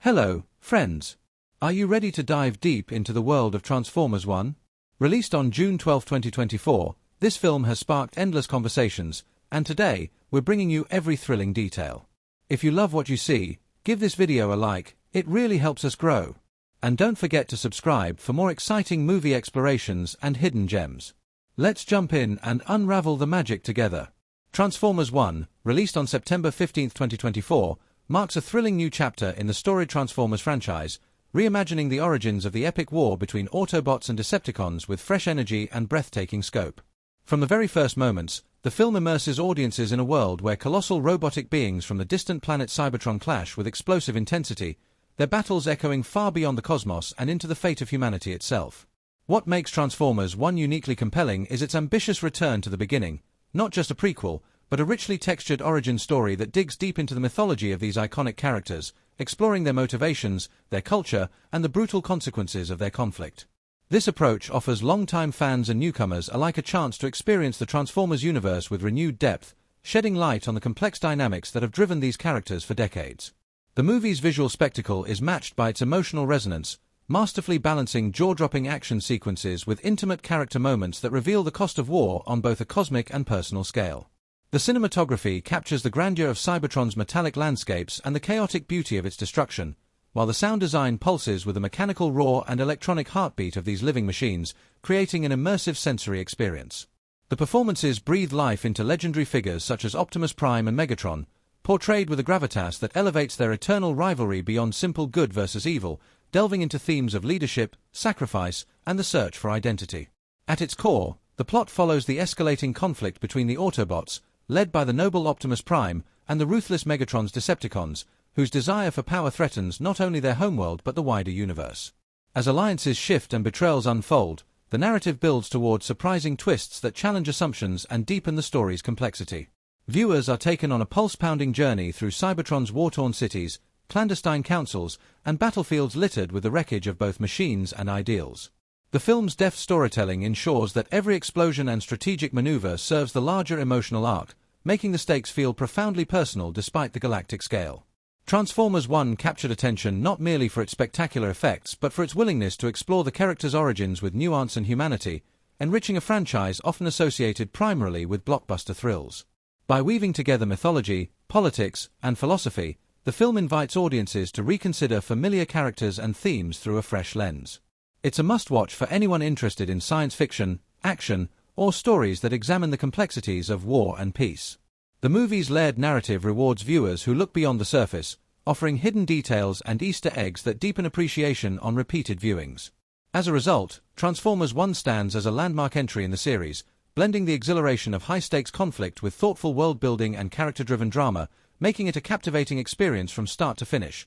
Hello, friends. Are you ready to dive deep into the world of Transformers 1? Released on June 12, 2024, this film has sparked endless conversations, and today, we're bringing you every thrilling detail. If you love what you see, give this video a like, it really helps us grow. And don't forget to subscribe for more exciting movie explorations and hidden gems. Let's jump in and unravel the magic together. Transformers 1, released on September 15, 2024, marks a thrilling new chapter in the storied Transformers franchise, reimagining the origins of the epic war between Autobots and Decepticons with fresh energy and breathtaking scope. From the very first moments, the film immerses audiences in a world where colossal robotic beings from the distant planet Cybertron clash with explosive intensity, their battles echoing far beyond the cosmos and into the fate of humanity itself. What makes Transformers 1 uniquely compelling is its ambitious return to the beginning, not just a prequel, but a richly textured origin story that digs deep into the mythology of these iconic characters, exploring their motivations, their culture, and the brutal consequences of their conflict. This approach offers longtime fans and newcomers alike a chance to experience the Transformers universe with renewed depth, shedding light on the complex dynamics that have driven these characters for decades. The movie's visual spectacle is matched by its emotional resonance, masterfully balancing jaw-dropping action sequences with intimate character moments that reveal the cost of war on both a cosmic and personal scale. The cinematography captures the grandeur of Cybertron's metallic landscapes and the chaotic beauty of its destruction, while the sound design pulses with the mechanical roar and electronic heartbeat of these living machines, creating an immersive sensory experience. The performances breathe life into legendary figures such as Optimus Prime and Megatron, portrayed with a gravitas that elevates their eternal rivalry beyond simple good versus evil, delving into themes of leadership, sacrifice, and the search for identity. At its core, the plot follows the escalating conflict between the Autobots, led by the noble Optimus Prime, and the ruthless Megatron's Decepticons, whose desire for power threatens not only their homeworld but the wider universe. As alliances shift and betrayals unfold, the narrative builds towards surprising twists that challenge assumptions and deepen the story's complexity. Viewers are taken on a pulse-pounding journey through Cybertron's war-torn cities, clandestine councils, and battlefields littered with the wreckage of both machines and ideals. The film's deft storytelling ensures that every explosion and strategic maneuver serves the larger emotional arc, making the stakes feel profoundly personal despite the galactic scale. Transformers 1 captured attention not merely for its spectacular effects but for its willingness to explore the characters' origins with nuance and humanity, enriching a franchise often associated primarily with blockbuster thrills. By weaving together mythology, politics, and philosophy, the film invites audiences to reconsider familiar characters and themes through a fresh lens. It's a must-watch for anyone interested in science fiction, action, or stories that examine the complexities of war and peace. The movie's layered narrative rewards viewers who look beyond the surface, offering hidden details and Easter eggs that deepen appreciation on repeated viewings. As a result, Transformers 1 stands as a landmark entry in the series, blending the exhilaration of high-stakes conflict with thoughtful world-building and character-driven drama, making it a captivating experience from start to finish.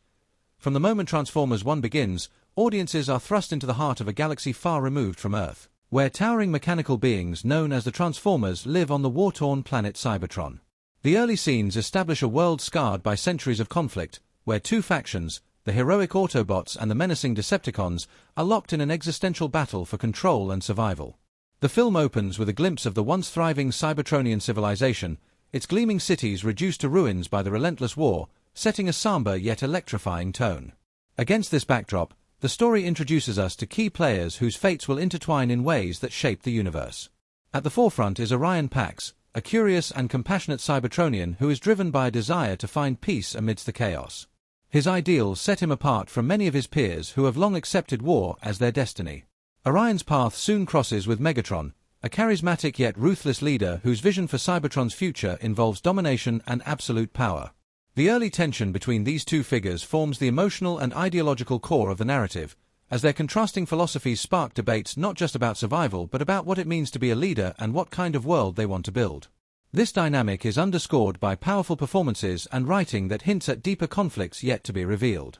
From the moment Transformers 1 begins, audiences are thrust into the heart of a galaxy far removed from Earth, where towering mechanical beings known as the Transformers live on the war-torn planet Cybertron. The early scenes establish a world scarred by centuries of conflict, where two factions, the heroic Autobots and the menacing Decepticons, are locked in an existential battle for control and survival. The film opens with a glimpse of the once thriving Cybertronian civilization, its gleaming cities reduced to ruins by the relentless war, setting a somber yet electrifying tone. Against this backdrop, the story introduces us to key players whose fates will intertwine in ways that shape the universe. At the forefront is Orion Pax, a curious and compassionate Cybertronian who is driven by a desire to find peace amidst the chaos. His ideals set him apart from many of his peers who have long accepted war as their destiny. Orion's path soon crosses with Megatron, a charismatic yet ruthless leader whose vision for Cybertron's future involves domination and absolute power. The early tension between these two figures forms the emotional and ideological core of the narrative, as their contrasting philosophies spark debates not just about survival but about what it means to be a leader and what kind of world they want to build. This dynamic is underscored by powerful performances and writing that hints at deeper conflicts yet to be revealed.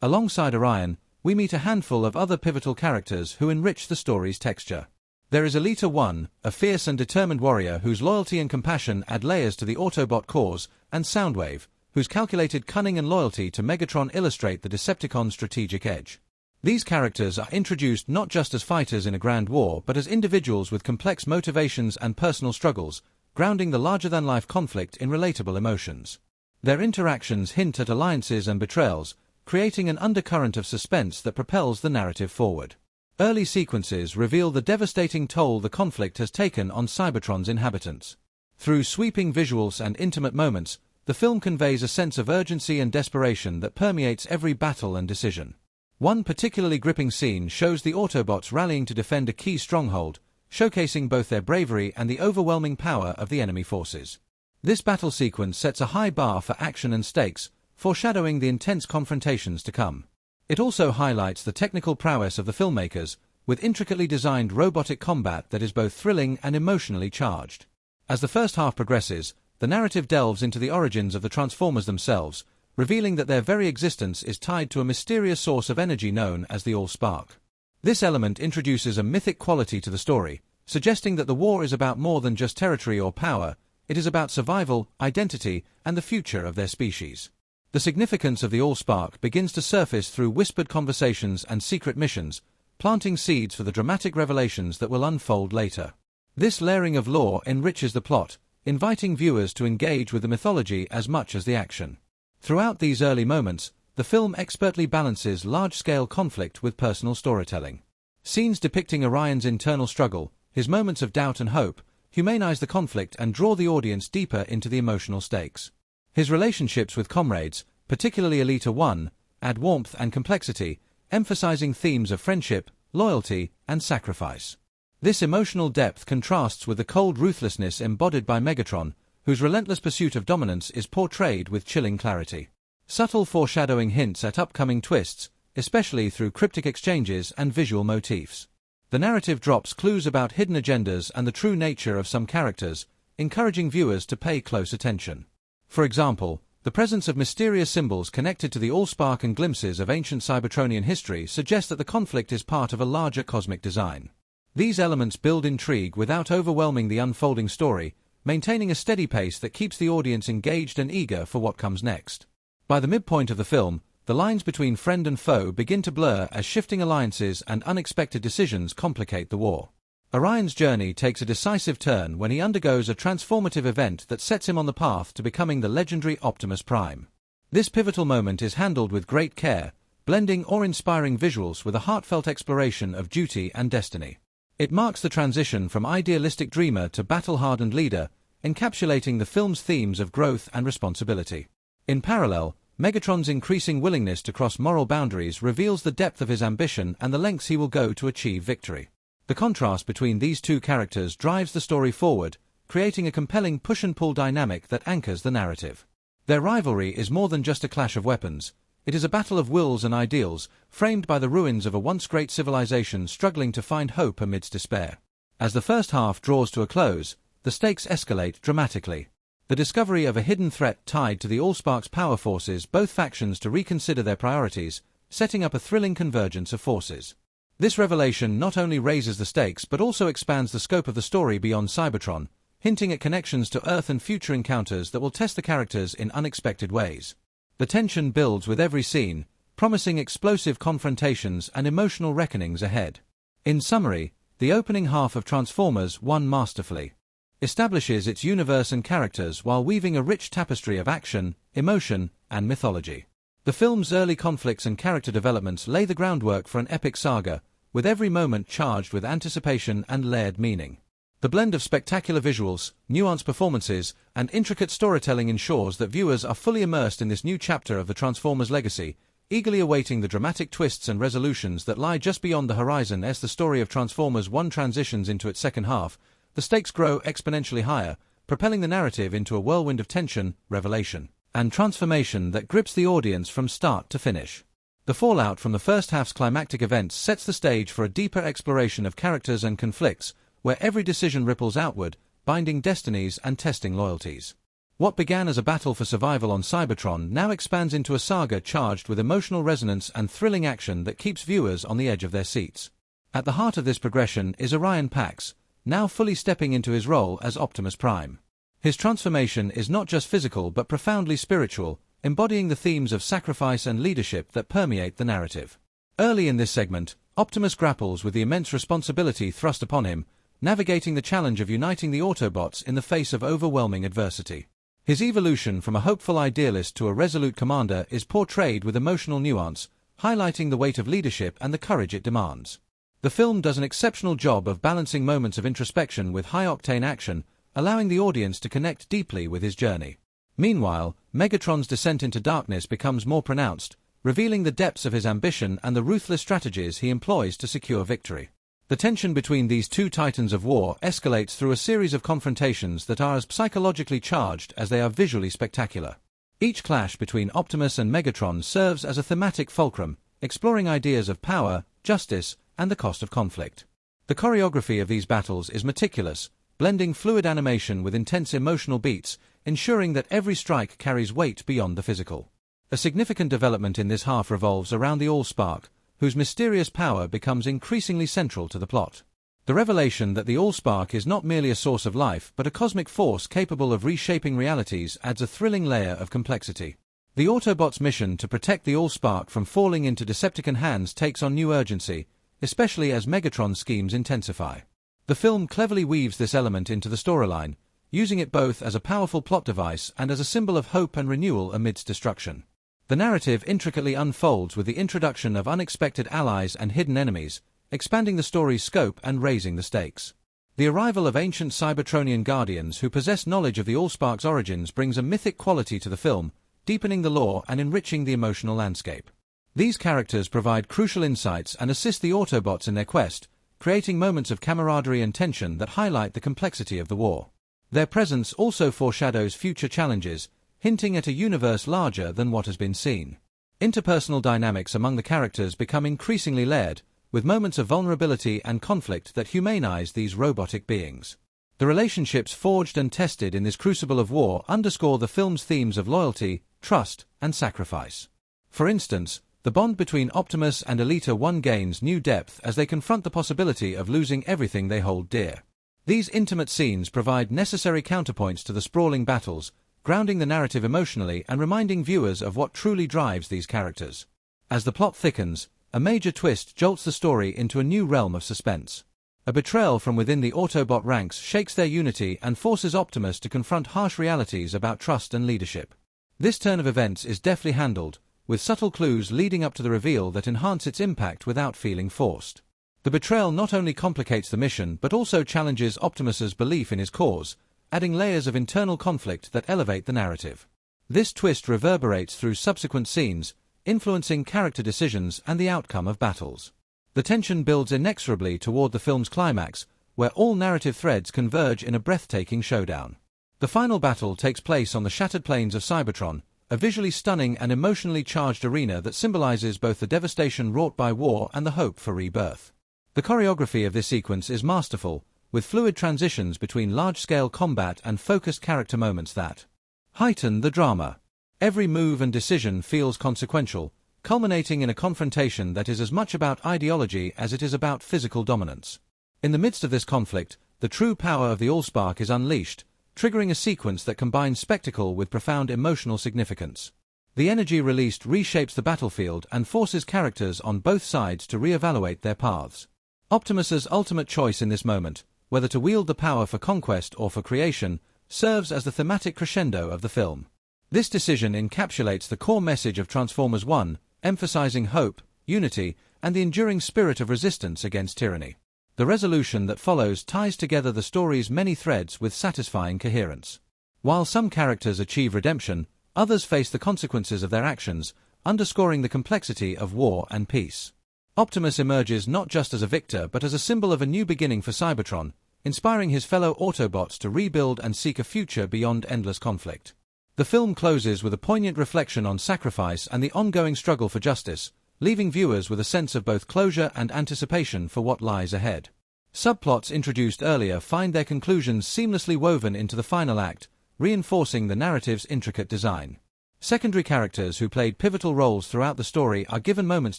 Alongside Orion, we meet a handful of other pivotal characters who enrich the story's texture. There is Elita 1, a fierce and determined warrior whose loyalty and compassion add layers to the Autobot cause, and Soundwave, whose calculated cunning and loyalty to Megatron illustrate the Decepticons' strategic edge. These characters are introduced not just as fighters in a grand war but as individuals with complex motivations and personal struggles, grounding the larger-than-life conflict in relatable emotions. Their interactions hint at alliances and betrayals, creating an undercurrent of suspense that propels the narrative forward. Early sequences reveal the devastating toll the conflict has taken on Cybertron's inhabitants. Through sweeping visuals and intimate moments, the film conveys a sense of urgency and desperation that permeates every battle and decision. One particularly gripping scene shows the Autobots rallying to defend a key stronghold, showcasing both their bravery and the overwhelming power of the enemy forces. This battle sequence sets a high bar for action and stakes, foreshadowing the intense confrontations to come. It also highlights the technical prowess of the filmmakers, with intricately designed robotic combat that is both thrilling and emotionally charged. As the first half progresses, the narrative delves into the origins of the Transformers themselves, revealing that their very existence is tied to a mysterious source of energy known as the All-Spark. This element introduces a mythic quality to the story, suggesting that the war is about more than just territory or power. It is about survival, identity, and the future of their species. The significance of the All-Spark begins to surface through whispered conversations and secret missions, planting seeds for the dramatic revelations that will unfold later. This layering of lore enriches the plot, inviting viewers to engage with the mythology as much as the action. Throughout these early moments, the film expertly balances large-scale conflict with personal storytelling. Scenes depicting Orion's internal struggle, his moments of doubt and hope, humanize the conflict and draw the audience deeper into the emotional stakes. His relationships with comrades, particularly Elita 1, add warmth and complexity, emphasizing themes of friendship, loyalty, and sacrifice. This emotional depth contrasts with the cold ruthlessness embodied by Megatron, whose relentless pursuit of dominance is portrayed with chilling clarity. Subtle foreshadowing hints at upcoming twists, especially through cryptic exchanges and visual motifs. The narrative drops clues about hidden agendas and the true nature of some characters, encouraging viewers to pay close attention. For example, the presence of mysterious symbols connected to the All-Spark and glimpses of ancient Cybertronian history suggest that the conflict is part of a larger cosmic design. These elements build intrigue without overwhelming the unfolding story, maintaining a steady pace that keeps the audience engaged and eager for what comes next. By the midpoint of the film, the lines between friend and foe begin to blur as shifting alliances and unexpected decisions complicate the war. Orion's journey takes a decisive turn when he undergoes a transformative event that sets him on the path to becoming the legendary Optimus Prime. This pivotal moment is handled with great care, blending awe-inspiring visuals with a heartfelt exploration of duty and destiny. It marks the transition from idealistic dreamer to battle-hardened leader, encapsulating the film's themes of growth and responsibility. In parallel, Megatron's increasing willingness to cross moral boundaries reveals the depth of his ambition and the lengths he will go to achieve victory. The contrast between these two characters drives the story forward, creating a compelling push-and-pull dynamic that anchors the narrative. Their rivalry is more than just a clash of weapons. It is a battle of wills and ideals, framed by the ruins of a once great civilization struggling to find hope amidst despair. As the first half draws to a close, the stakes escalate dramatically. The discovery of a hidden threat tied to the All-Spark's power forces both factions to reconsider their priorities, setting up a thrilling convergence of forces. This revelation not only raises the stakes but also expands the scope of the story beyond Cybertron, hinting at connections to Earth and future encounters that will test the characters in unexpected ways. The tension builds with every scene, promising explosive confrontations and emotional reckonings ahead. In summary, the opening half of Transformers 1 masterfully establishes its universe and characters while weaving a rich tapestry of action, emotion, and mythology. The film's early conflicts and character developments lay the groundwork for an epic saga, with every moment charged with anticipation and layered meaning. The blend of spectacular visuals, nuanced performances, and intricate storytelling ensures that viewers are fully immersed in this new chapter of the Transformers legacy, eagerly awaiting the dramatic twists and resolutions that lie just beyond the horizon. As the story of Transformers 1 transitions into its second half, the stakes grow exponentially higher, propelling the narrative into a whirlwind of tension, revelation, and transformation that grips the audience from start to finish. The fallout from the first half's climactic events sets the stage for a deeper exploration of characters and conflicts, where every decision ripples outward, binding destinies and testing loyalties. What began as a battle for survival on Cybertron now expands into a saga charged with emotional resonance and thrilling action that keeps viewers on the edge of their seats. At the heart of this progression is Orion Pax, now fully stepping into his role as Optimus Prime. His transformation is not just physical but profoundly spiritual, embodying the themes of sacrifice and leadership that permeate the narrative. Early in this segment, Optimus grapples with the immense responsibility thrust upon him, navigating the challenge of uniting the Autobots in the face of overwhelming adversity. His evolution from a hopeful idealist to a resolute commander is portrayed with emotional nuance, highlighting the weight of leadership and the courage it demands. The film does an exceptional job of balancing moments of introspection with high-octane action, allowing the audience to connect deeply with his journey. Meanwhile, Megatron's descent into darkness becomes more pronounced, revealing the depths of his ambition and the ruthless strategies he employs to secure victory. The tension between these two titans of war escalates through a series of confrontations that are as psychologically charged as they are visually spectacular. Each clash between Optimus and Megatron serves as a thematic fulcrum, exploring ideas of power, justice, and the cost of conflict. The choreography of these battles is meticulous, blending fluid animation with intense emotional beats, ensuring that every strike carries weight beyond the physical. A significant development in this half revolves around the Allspark, whose mysterious power becomes increasingly central to the plot. The revelation that the Allspark is not merely a source of life but a cosmic force capable of reshaping realities adds a thrilling layer of complexity. The Autobots' mission to protect the Allspark from falling into Decepticon hands takes on new urgency, especially as Megatron's schemes intensify. The film cleverly weaves this element into the storyline, using it both as a powerful plot device and as a symbol of hope and renewal amidst destruction. The narrative intricately unfolds with the introduction of unexpected allies and hidden enemies, expanding the story's scope and raising the stakes. The arrival of ancient Cybertronian guardians who possess knowledge of the Allspark's origins brings a mythic quality to the film, deepening the lore and enriching the emotional landscape. These characters provide crucial insights and assist the Autobots in their quest, creating moments of camaraderie and tension that highlight the complexity of the war. Their presence also foreshadows future challenges, hinting at a universe larger than what has been seen. Interpersonal dynamics among the characters become increasingly layered, with moments of vulnerability and conflict that humanize these robotic beings. The relationships forged and tested in this crucible of war underscore the film's themes of loyalty, trust, and sacrifice. For instance, the bond between Optimus and Elita 1 gains new depth as they confront the possibility of losing everything they hold dear. These intimate scenes provide necessary counterpoints to the sprawling battles, grounding the narrative emotionally and reminding viewers of what truly drives these characters. As the plot thickens, a major twist jolts the story into a new realm of suspense. A betrayal from within the Autobot ranks shakes their unity and forces Optimus to confront harsh realities about trust and leadership. This turn of events is deftly handled, with subtle clues leading up to the reveal that enhance its impact without feeling forced. The betrayal not only complicates the mission but also challenges Optimus's belief in his cause, adding layers of internal conflict that elevate the narrative. This twist reverberates through subsequent scenes, influencing character decisions and the outcome of battles. The tension builds inexorably toward the film's climax, where all narrative threads converge in a breathtaking showdown. The final battle takes place on the shattered plains of Cybertron, a visually stunning and emotionally charged arena that symbolizes both the devastation wrought by war and the hope for rebirth. The choreography of this sequence is masterful, with fluid transitions between large-scale combat and focused character moments that heighten the drama. Every move and decision feels consequential, culminating in a confrontation that is as much about ideology as it is about physical dominance. In the midst of this conflict, the true power of the Allspark is unleashed, triggering a sequence that combines spectacle with profound emotional significance. The energy released reshapes the battlefield and forces characters on both sides to reevaluate their paths. Optimus's ultimate choice in this moment, whether to wield the power for conquest or for creation, serves as the thematic crescendo of the film. This decision encapsulates the core message of Transformers 1, emphasizing hope, unity, and the enduring spirit of resistance against tyranny. The resolution that follows ties together the story's many threads with satisfying coherence. While some characters achieve redemption, others face the consequences of their actions, underscoring the complexity of war and peace. Optimus emerges not just as a victor but as a symbol of a new beginning for Cybertron, inspiring his fellow Autobots to rebuild and seek a future beyond endless conflict. The film closes with a poignant reflection on sacrifice and the ongoing struggle for justice, leaving viewers with a sense of both closure and anticipation for what lies ahead. Subplots introduced earlier find their conclusions seamlessly woven into the final act, reinforcing the narrative's intricate design. Secondary characters who played pivotal roles throughout the story are given moments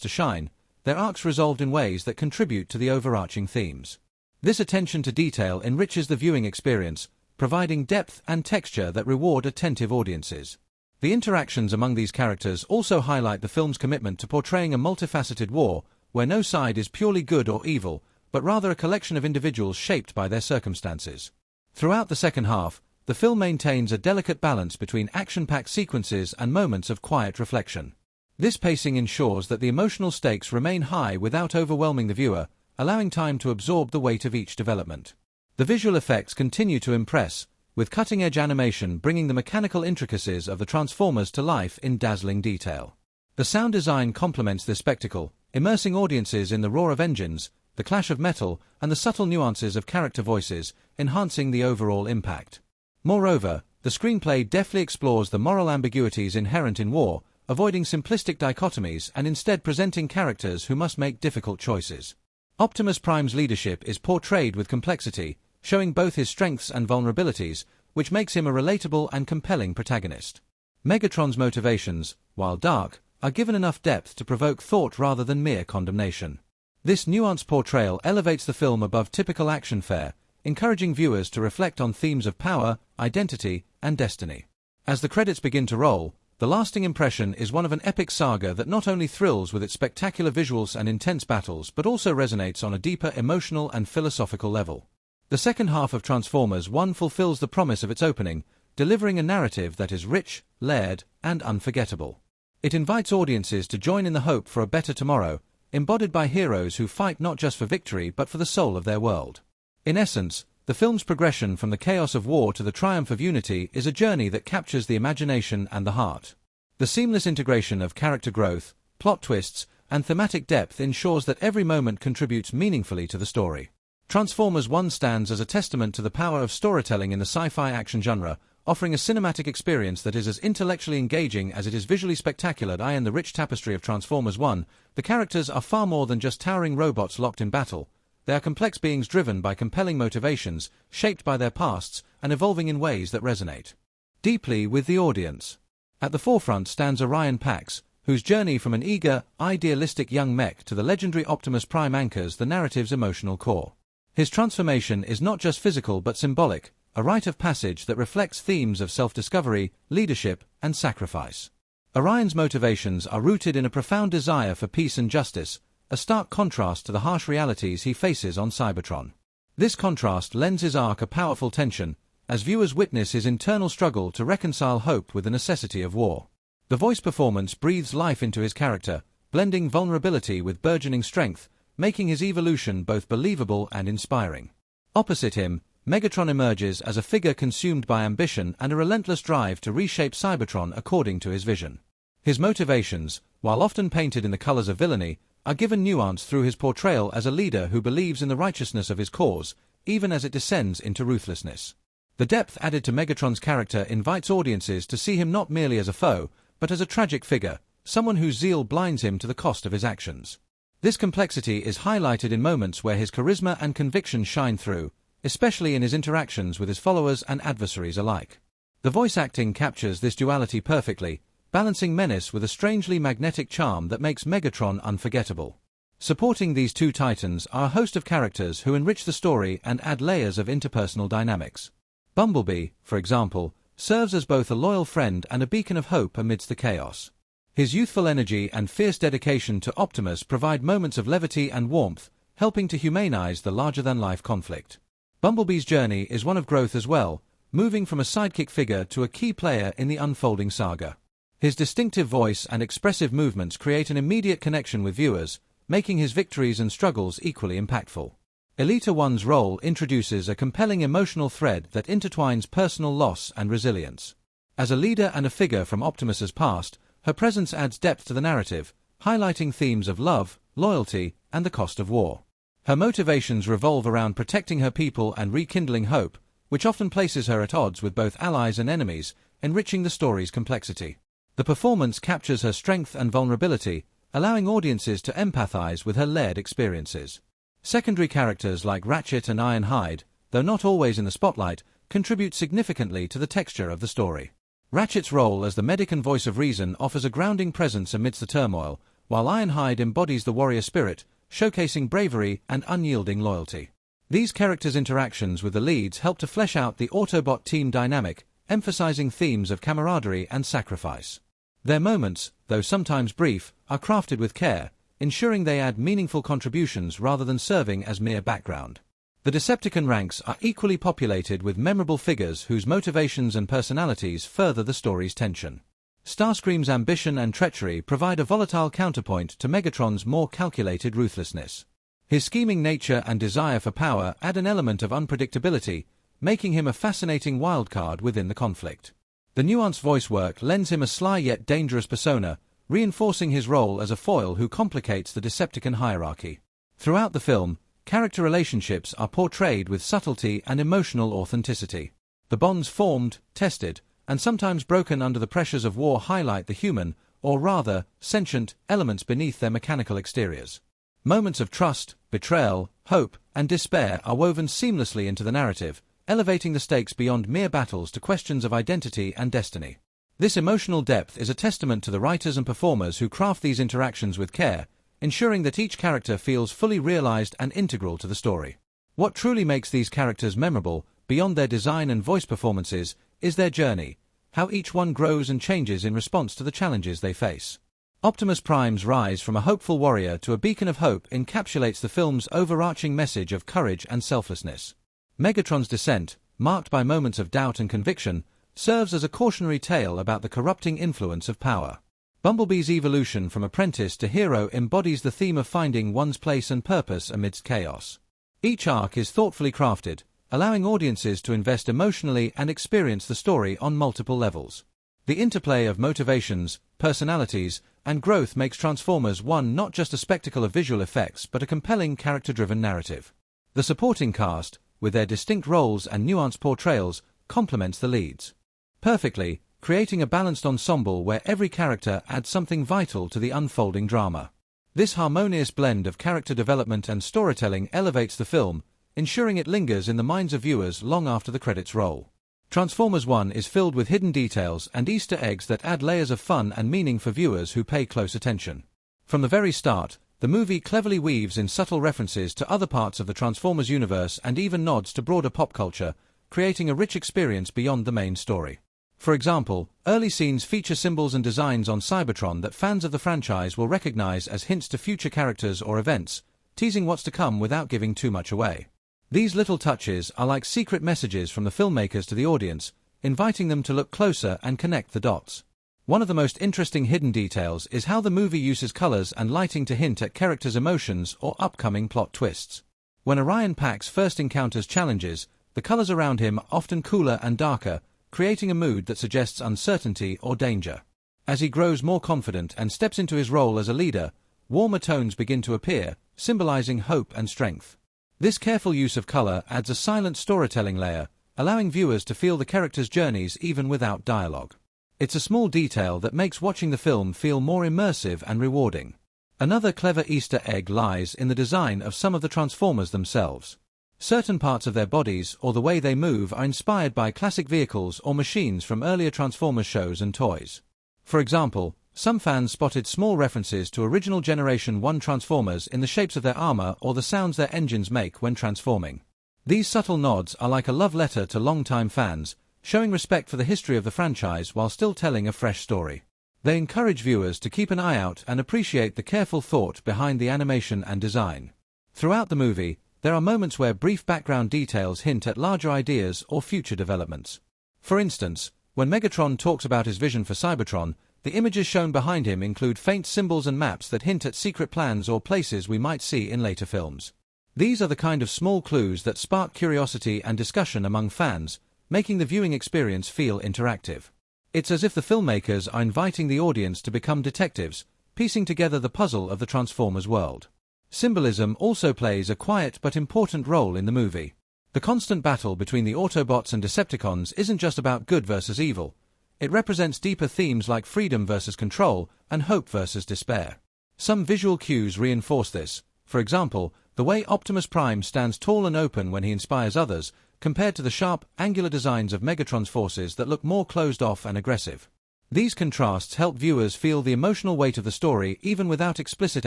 to shine, their arcs resolved in ways that contribute to the overarching themes. This attention to detail enriches the viewing experience, providing depth and texture that reward attentive audiences. The interactions among these characters also highlight the film's commitment to portraying a multifaceted war, where no side is purely good or evil, but rather a collection of individuals shaped by their circumstances. Throughout the second half, the film maintains a delicate balance between action-packed sequences and moments of quiet reflection. This pacing ensures that the emotional stakes remain high without overwhelming the viewer, allowing time to absorb the weight of each development. The visual effects continue to impress, with cutting-edge animation bringing the mechanical intricacies of the Transformers to life in dazzling detail. The sound design complements this spectacle, immersing audiences in the roar of engines, the clash of metal, and the subtle nuances of character voices, enhancing the overall impact. Moreover, the screenplay deftly explores the moral ambiguities inherent in war, avoiding simplistic dichotomies and instead presenting characters who must make difficult choices. Optimus Prime's leadership is portrayed with complexity, showing both his strengths and vulnerabilities, which makes him a relatable and compelling protagonist. Megatron's motivations, while dark, are given enough depth to provoke thought rather than mere condemnation. This nuanced portrayal elevates the film above typical action fare, encouraging viewers to reflect on themes of power, identity, and destiny. As the credits begin to roll, the lasting impression is one of an epic saga that not only thrills with its spectacular visuals and intense battles but also resonates on a deeper emotional and philosophical level. The second half of Transformers 1 fulfills the promise of its opening, delivering a narrative that is rich, layered, and unforgettable. It invites audiences to join in the hope for a better tomorrow, embodied by heroes who fight not just for victory but for the soul of their world. In essence, the film's progression from the chaos of war to the triumph of unity is a journey that captures the imagination and the heart. The seamless integration of character growth, plot twists, and thematic depth ensures that every moment contributes meaningfully to the story. Transformers 1 stands as a testament to the power of storytelling in the sci-fi action genre, offering a cinematic experience that is as intellectually engaging as it is visually spectacular. In the rich tapestry of Transformers 1, the characters are far more than just towering robots locked in battle. They are complex beings driven by compelling motivations, shaped by their pasts, and evolving in ways that resonate deeply with the audience. At the forefront stands Orion Pax, whose journey from an eager, idealistic young mech to the legendary Optimus Prime anchors the narrative's emotional core. His transformation is not just physical but symbolic, a rite of passage that reflects themes of self-discovery, leadership, and sacrifice. Orion's motivations are rooted in a profound desire for peace and justice, a stark contrast to the harsh realities he faces on Cybertron. This contrast lends his arc a powerful tension, as viewers witness his internal struggle to reconcile hope with the necessity of war. The voice performance breathes life into his character, blending vulnerability with burgeoning strength, making his evolution both believable and inspiring. Opposite him, Megatron emerges as a figure consumed by ambition and a relentless drive to reshape Cybertron according to his vision. His motivations, while often painted in the colors of villainy, are given nuance through his portrayal as a leader who believes in the righteousness of his cause, even as it descends into ruthlessness. The depth added to Megatron's character invites audiences to see him not merely as a foe, but as a tragic figure, someone whose zeal blinds him to the cost of his actions. This complexity is highlighted in moments where his charisma and conviction shine through, especially in his interactions with his followers and adversaries alike. The voice acting captures this duality perfectly, balancing menace with a strangely magnetic charm that makes Megatron unforgettable. Supporting these two titans are a host of characters who enrich the story and add layers of interpersonal dynamics. Bumblebee, for example, serves as both a loyal friend and a beacon of hope amidst the chaos. His youthful energy and fierce dedication to Optimus provide moments of levity and warmth, helping to humanize the larger-than-life conflict. Bumblebee's journey is one of growth as well, moving from a sidekick figure to a key player in the unfolding saga. His distinctive voice and expressive movements create an immediate connection with viewers, making his victories and struggles equally impactful. Elita 1's role introduces a compelling emotional thread that intertwines personal loss and resilience. As a leader and a figure from Optimus's past, her presence adds depth to the narrative, highlighting themes of love, loyalty, and the cost of war. Her motivations revolve around protecting her people and rekindling hope, which often places her at odds with both allies and enemies, enriching the story's complexity. The performance captures her strength and vulnerability, allowing audiences to empathize with her layered experiences. Secondary characters like Ratchet and Ironhide, though not always in the spotlight, contribute significantly to the texture of the story. Ratchet's role as the medic and voice of reason offers a grounding presence amidst the turmoil, while Ironhide embodies the warrior spirit, showcasing bravery and unyielding loyalty. These characters' interactions with the leads help to flesh out the Autobot team dynamic, emphasizing themes of camaraderie and sacrifice. Their moments, though sometimes brief, are crafted with care, ensuring they add meaningful contributions rather than serving as mere background. The Decepticon ranks are equally populated with memorable figures whose motivations and personalities further the story's tension. Starscream's ambition and treachery provide a volatile counterpoint to Megatron's more calculated ruthlessness. His scheming nature and desire for power add an element of unpredictability, making him a fascinating wildcard within the conflict. The nuanced voice work lends him a sly yet dangerous persona, reinforcing his role as a foil who complicates the Decepticon hierarchy. Throughout the film, character relationships are portrayed with subtlety and emotional authenticity. The bonds formed, tested, and sometimes broken under the pressures of war highlight the human, or rather, sentient, elements beneath their mechanical exteriors. Moments of trust, betrayal, hope, and despair are woven seamlessly into the narrative, elevating the stakes beyond mere battles to questions of identity and destiny. This emotional depth is a testament to the writers and performers who craft these interactions with care, ensuring that each character feels fully realized and integral to the story. What truly makes these characters memorable, beyond their design and voice performances, is their journey, how each one grows and changes in response to the challenges they face. Optimus Prime's rise from a hopeful warrior to a beacon of hope encapsulates the film's overarching message of courage and selflessness. Megatron's descent, marked by moments of doubt and conviction, serves as a cautionary tale about the corrupting influence of power. Bumblebee's evolution from apprentice to hero embodies the theme of finding one's place and purpose amidst chaos. Each arc is thoughtfully crafted, allowing audiences to invest emotionally and experience the story on multiple levels. The interplay of motivations, personalities, and growth makes Transformers 1 not just a spectacle of visual effects but a compelling character-driven narrative. The supporting cast, with their distinct roles and nuanced portrayals, complements the leads perfectly, creating a balanced ensemble where every character adds something vital to the unfolding drama. This harmonious blend of character development and storytelling elevates the film, ensuring it lingers in the minds of viewers long after the credits roll. Transformers 1 is filled with hidden details and Easter eggs that add layers of fun and meaning for viewers who pay close attention. From the very start, the movie cleverly weaves in subtle references to other parts of the Transformers universe and even nods to broader pop culture, creating a rich experience beyond the main story. For example, early scenes feature symbols and designs on Cybertron that fans of the franchise will recognize as hints to future characters or events, teasing what's to come without giving too much away. These little touches are like secret messages from the filmmakers to the audience, inviting them to look closer and connect the dots. One of the most interesting hidden details is how the movie uses colors and lighting to hint at characters' emotions or upcoming plot twists. When Orion Pax first encounters challenges, the colors around him are often cooler and darker, creating a mood that suggests uncertainty or danger. As he grows more confident and steps into his role as a leader, warmer tones begin to appear, symbolizing hope and strength. This careful use of color adds a silent storytelling layer, allowing viewers to feel the characters' journeys even without dialogue. It's a small detail that makes watching the film feel more immersive and rewarding. Another clever Easter egg lies in the design of some of the Transformers themselves. Certain parts of their bodies or the way they move are inspired by classic vehicles or machines from earlier Transformers shows and toys. For example, some fans spotted small references to original Generation 1 Transformers in the shapes of their armor or the sounds their engines make when transforming. These subtle nods are like a love letter to longtime fans, showing respect for the history of the franchise while still telling a fresh story. They encourage viewers to keep an eye out and appreciate the careful thought behind the animation and design. Throughout the movie, there are moments where brief background details hint at larger ideas or future developments. For instance, when Megatron talks about his vision for Cybertron, the images shown behind him include faint symbols and maps that hint at secret plans or places we might see in later films. These are the kind of small clues that spark curiosity and discussion among fans, making the viewing experience feel interactive. It's as if the filmmakers are inviting the audience to become detectives, piecing together the puzzle of the Transformers world. Symbolism also plays a quiet but important role in the movie. The constant battle between the Autobots and Decepticons isn't just about good versus evil. It represents deeper themes like freedom versus control and hope versus despair. Some visual cues reinforce this. For example, the way Optimus Prime stands tall and open when he inspires others, compared to the sharp, angular designs of Megatron's forces that look more closed off and aggressive. These contrasts help viewers feel the emotional weight of the story even without explicit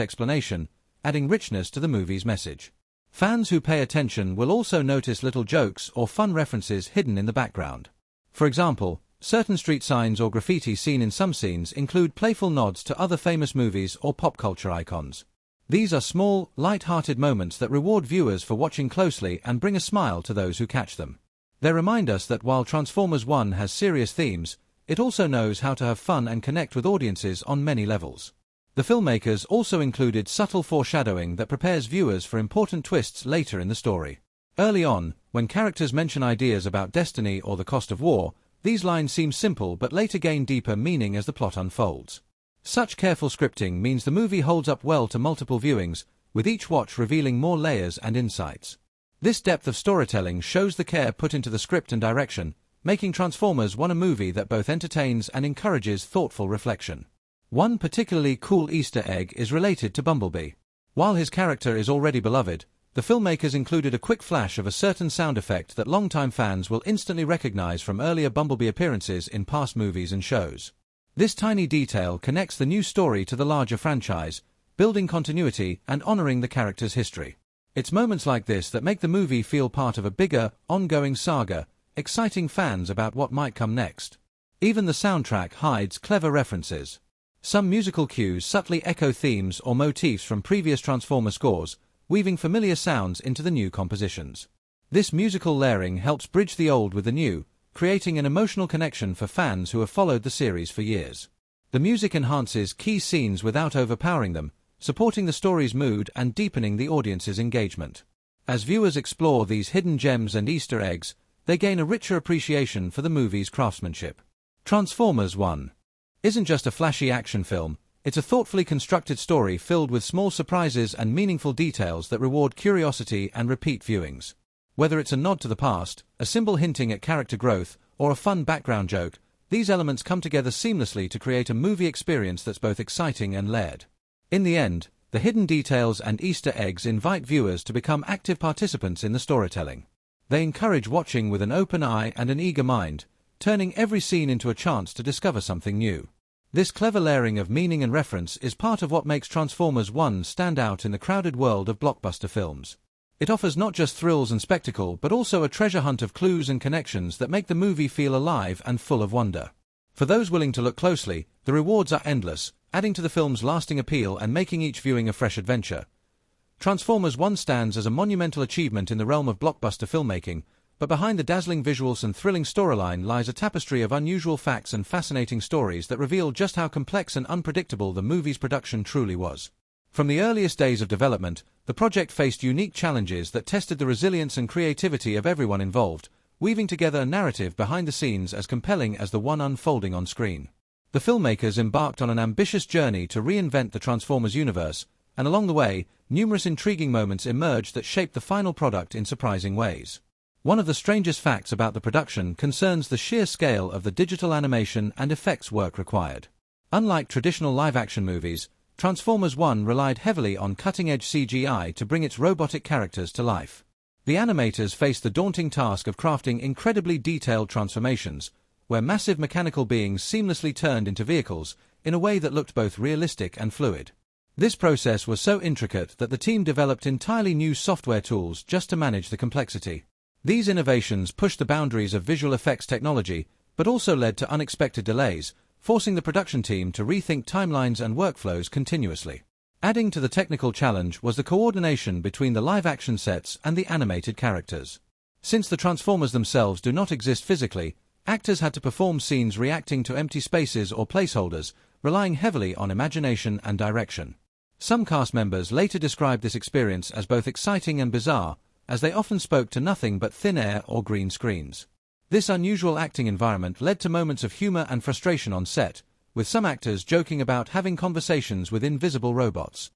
explanation, adding richness to the movie's message. Fans who pay attention will also notice little jokes or fun references hidden in the background. For example, certain street signs or graffiti seen in some scenes include playful nods to other famous movies or pop culture icons. These are small, light-hearted moments that reward viewers for watching closely and bring a smile to those who catch them. They remind us that while Transformers 1 has serious themes, it also knows how to have fun and connect with audiences on many levels. The filmmakers also included subtle foreshadowing that prepares viewers for important twists later in the story. Early on, when characters mention ideas about destiny or the cost of war, these lines seem simple but later gain deeper meaning as the plot unfolds. Such careful scripting means the movie holds up well to multiple viewings, with each watch revealing more layers and insights. This depth of storytelling shows the care put into the script and direction, making Transformers 1 a movie that both entertains and encourages thoughtful reflection. One particularly cool Easter egg is related to Bumblebee. While his character is already beloved, the filmmakers included a quick flash of a certain sound effect that longtime fans will instantly recognize from earlier Bumblebee appearances in past movies and shows. This tiny detail connects the new story to the larger franchise, building continuity and honoring the character's history. It's moments like this that make the movie feel part of a bigger, ongoing saga, exciting fans about what might come next. Even the soundtrack hides clever references. Some musical cues subtly echo themes or motifs from previous Transformer scores, weaving familiar sounds into the new compositions. This musical layering helps bridge the old with the new, creating an emotional connection for fans who have followed the series for years. The music enhances key scenes without overpowering them, supporting the story's mood and deepening the audience's engagement. As viewers explore these hidden gems and Easter eggs, they gain a richer appreciation for the movie's craftsmanship. Transformers 1 isn't just a flashy action film, it's a thoughtfully constructed story filled with small surprises and meaningful details that reward curiosity and repeat viewings. Whether it's a nod to the past, a symbol hinting at character growth, or a fun background joke, these elements come together seamlessly to create a movie experience that's both exciting and layered. In the end, the hidden details and Easter eggs invite viewers to become active participants in the storytelling. They encourage watching with an open eye and an eager mind, turning every scene into a chance to discover something new. This clever layering of meaning and reference is part of what makes Transformers 1 stand out in the crowded world of blockbuster films. It offers not just thrills and spectacle but also a treasure hunt of clues and connections that make the movie feel alive and full of wonder. For those willing to look closely, the rewards are endless, adding to the film's lasting appeal and making each viewing a fresh adventure. Transformers 1 stands as a monumental achievement in the realm of blockbuster filmmaking, but behind the dazzling visuals and thrilling storyline lies a tapestry of unusual facts and fascinating stories that reveal just how complex and unpredictable the movie's production truly was. From the earliest days of development, the project faced unique challenges that tested the resilience and creativity of everyone involved, weaving together a narrative behind the scenes as compelling as the one unfolding on screen. The filmmakers embarked on an ambitious journey to reinvent the Transformers universe, and along the way, numerous intriguing moments emerged that shaped the final product in surprising ways. One of the strangest facts about the production concerns the sheer scale of the digital animation and effects work required. Unlike traditional live-action movies, Transformers 1 relied heavily on cutting-edge CGI to bring its robotic characters to life. The animators faced the daunting task of crafting incredibly detailed transformations, where massive mechanical beings seamlessly turned into vehicles in a way that looked both realistic and fluid. This process was so intricate that the team developed entirely new software tools just to manage the complexity. These innovations pushed the boundaries of visual effects technology, but also led to unexpected delays, forcing the production team to rethink timelines and workflows continuously. Adding to the technical challenge was the coordination between the live-action sets and the animated characters. Since the Transformers themselves do not exist physically, actors had to perform scenes reacting to empty spaces or placeholders, relying heavily on imagination and direction. Some cast members later described this experience as both exciting and bizarre, as they often spoke to nothing but thin air or green screens. This unusual acting environment led to moments of humor and frustration on set, with some actors joking about having conversations with invisible robots.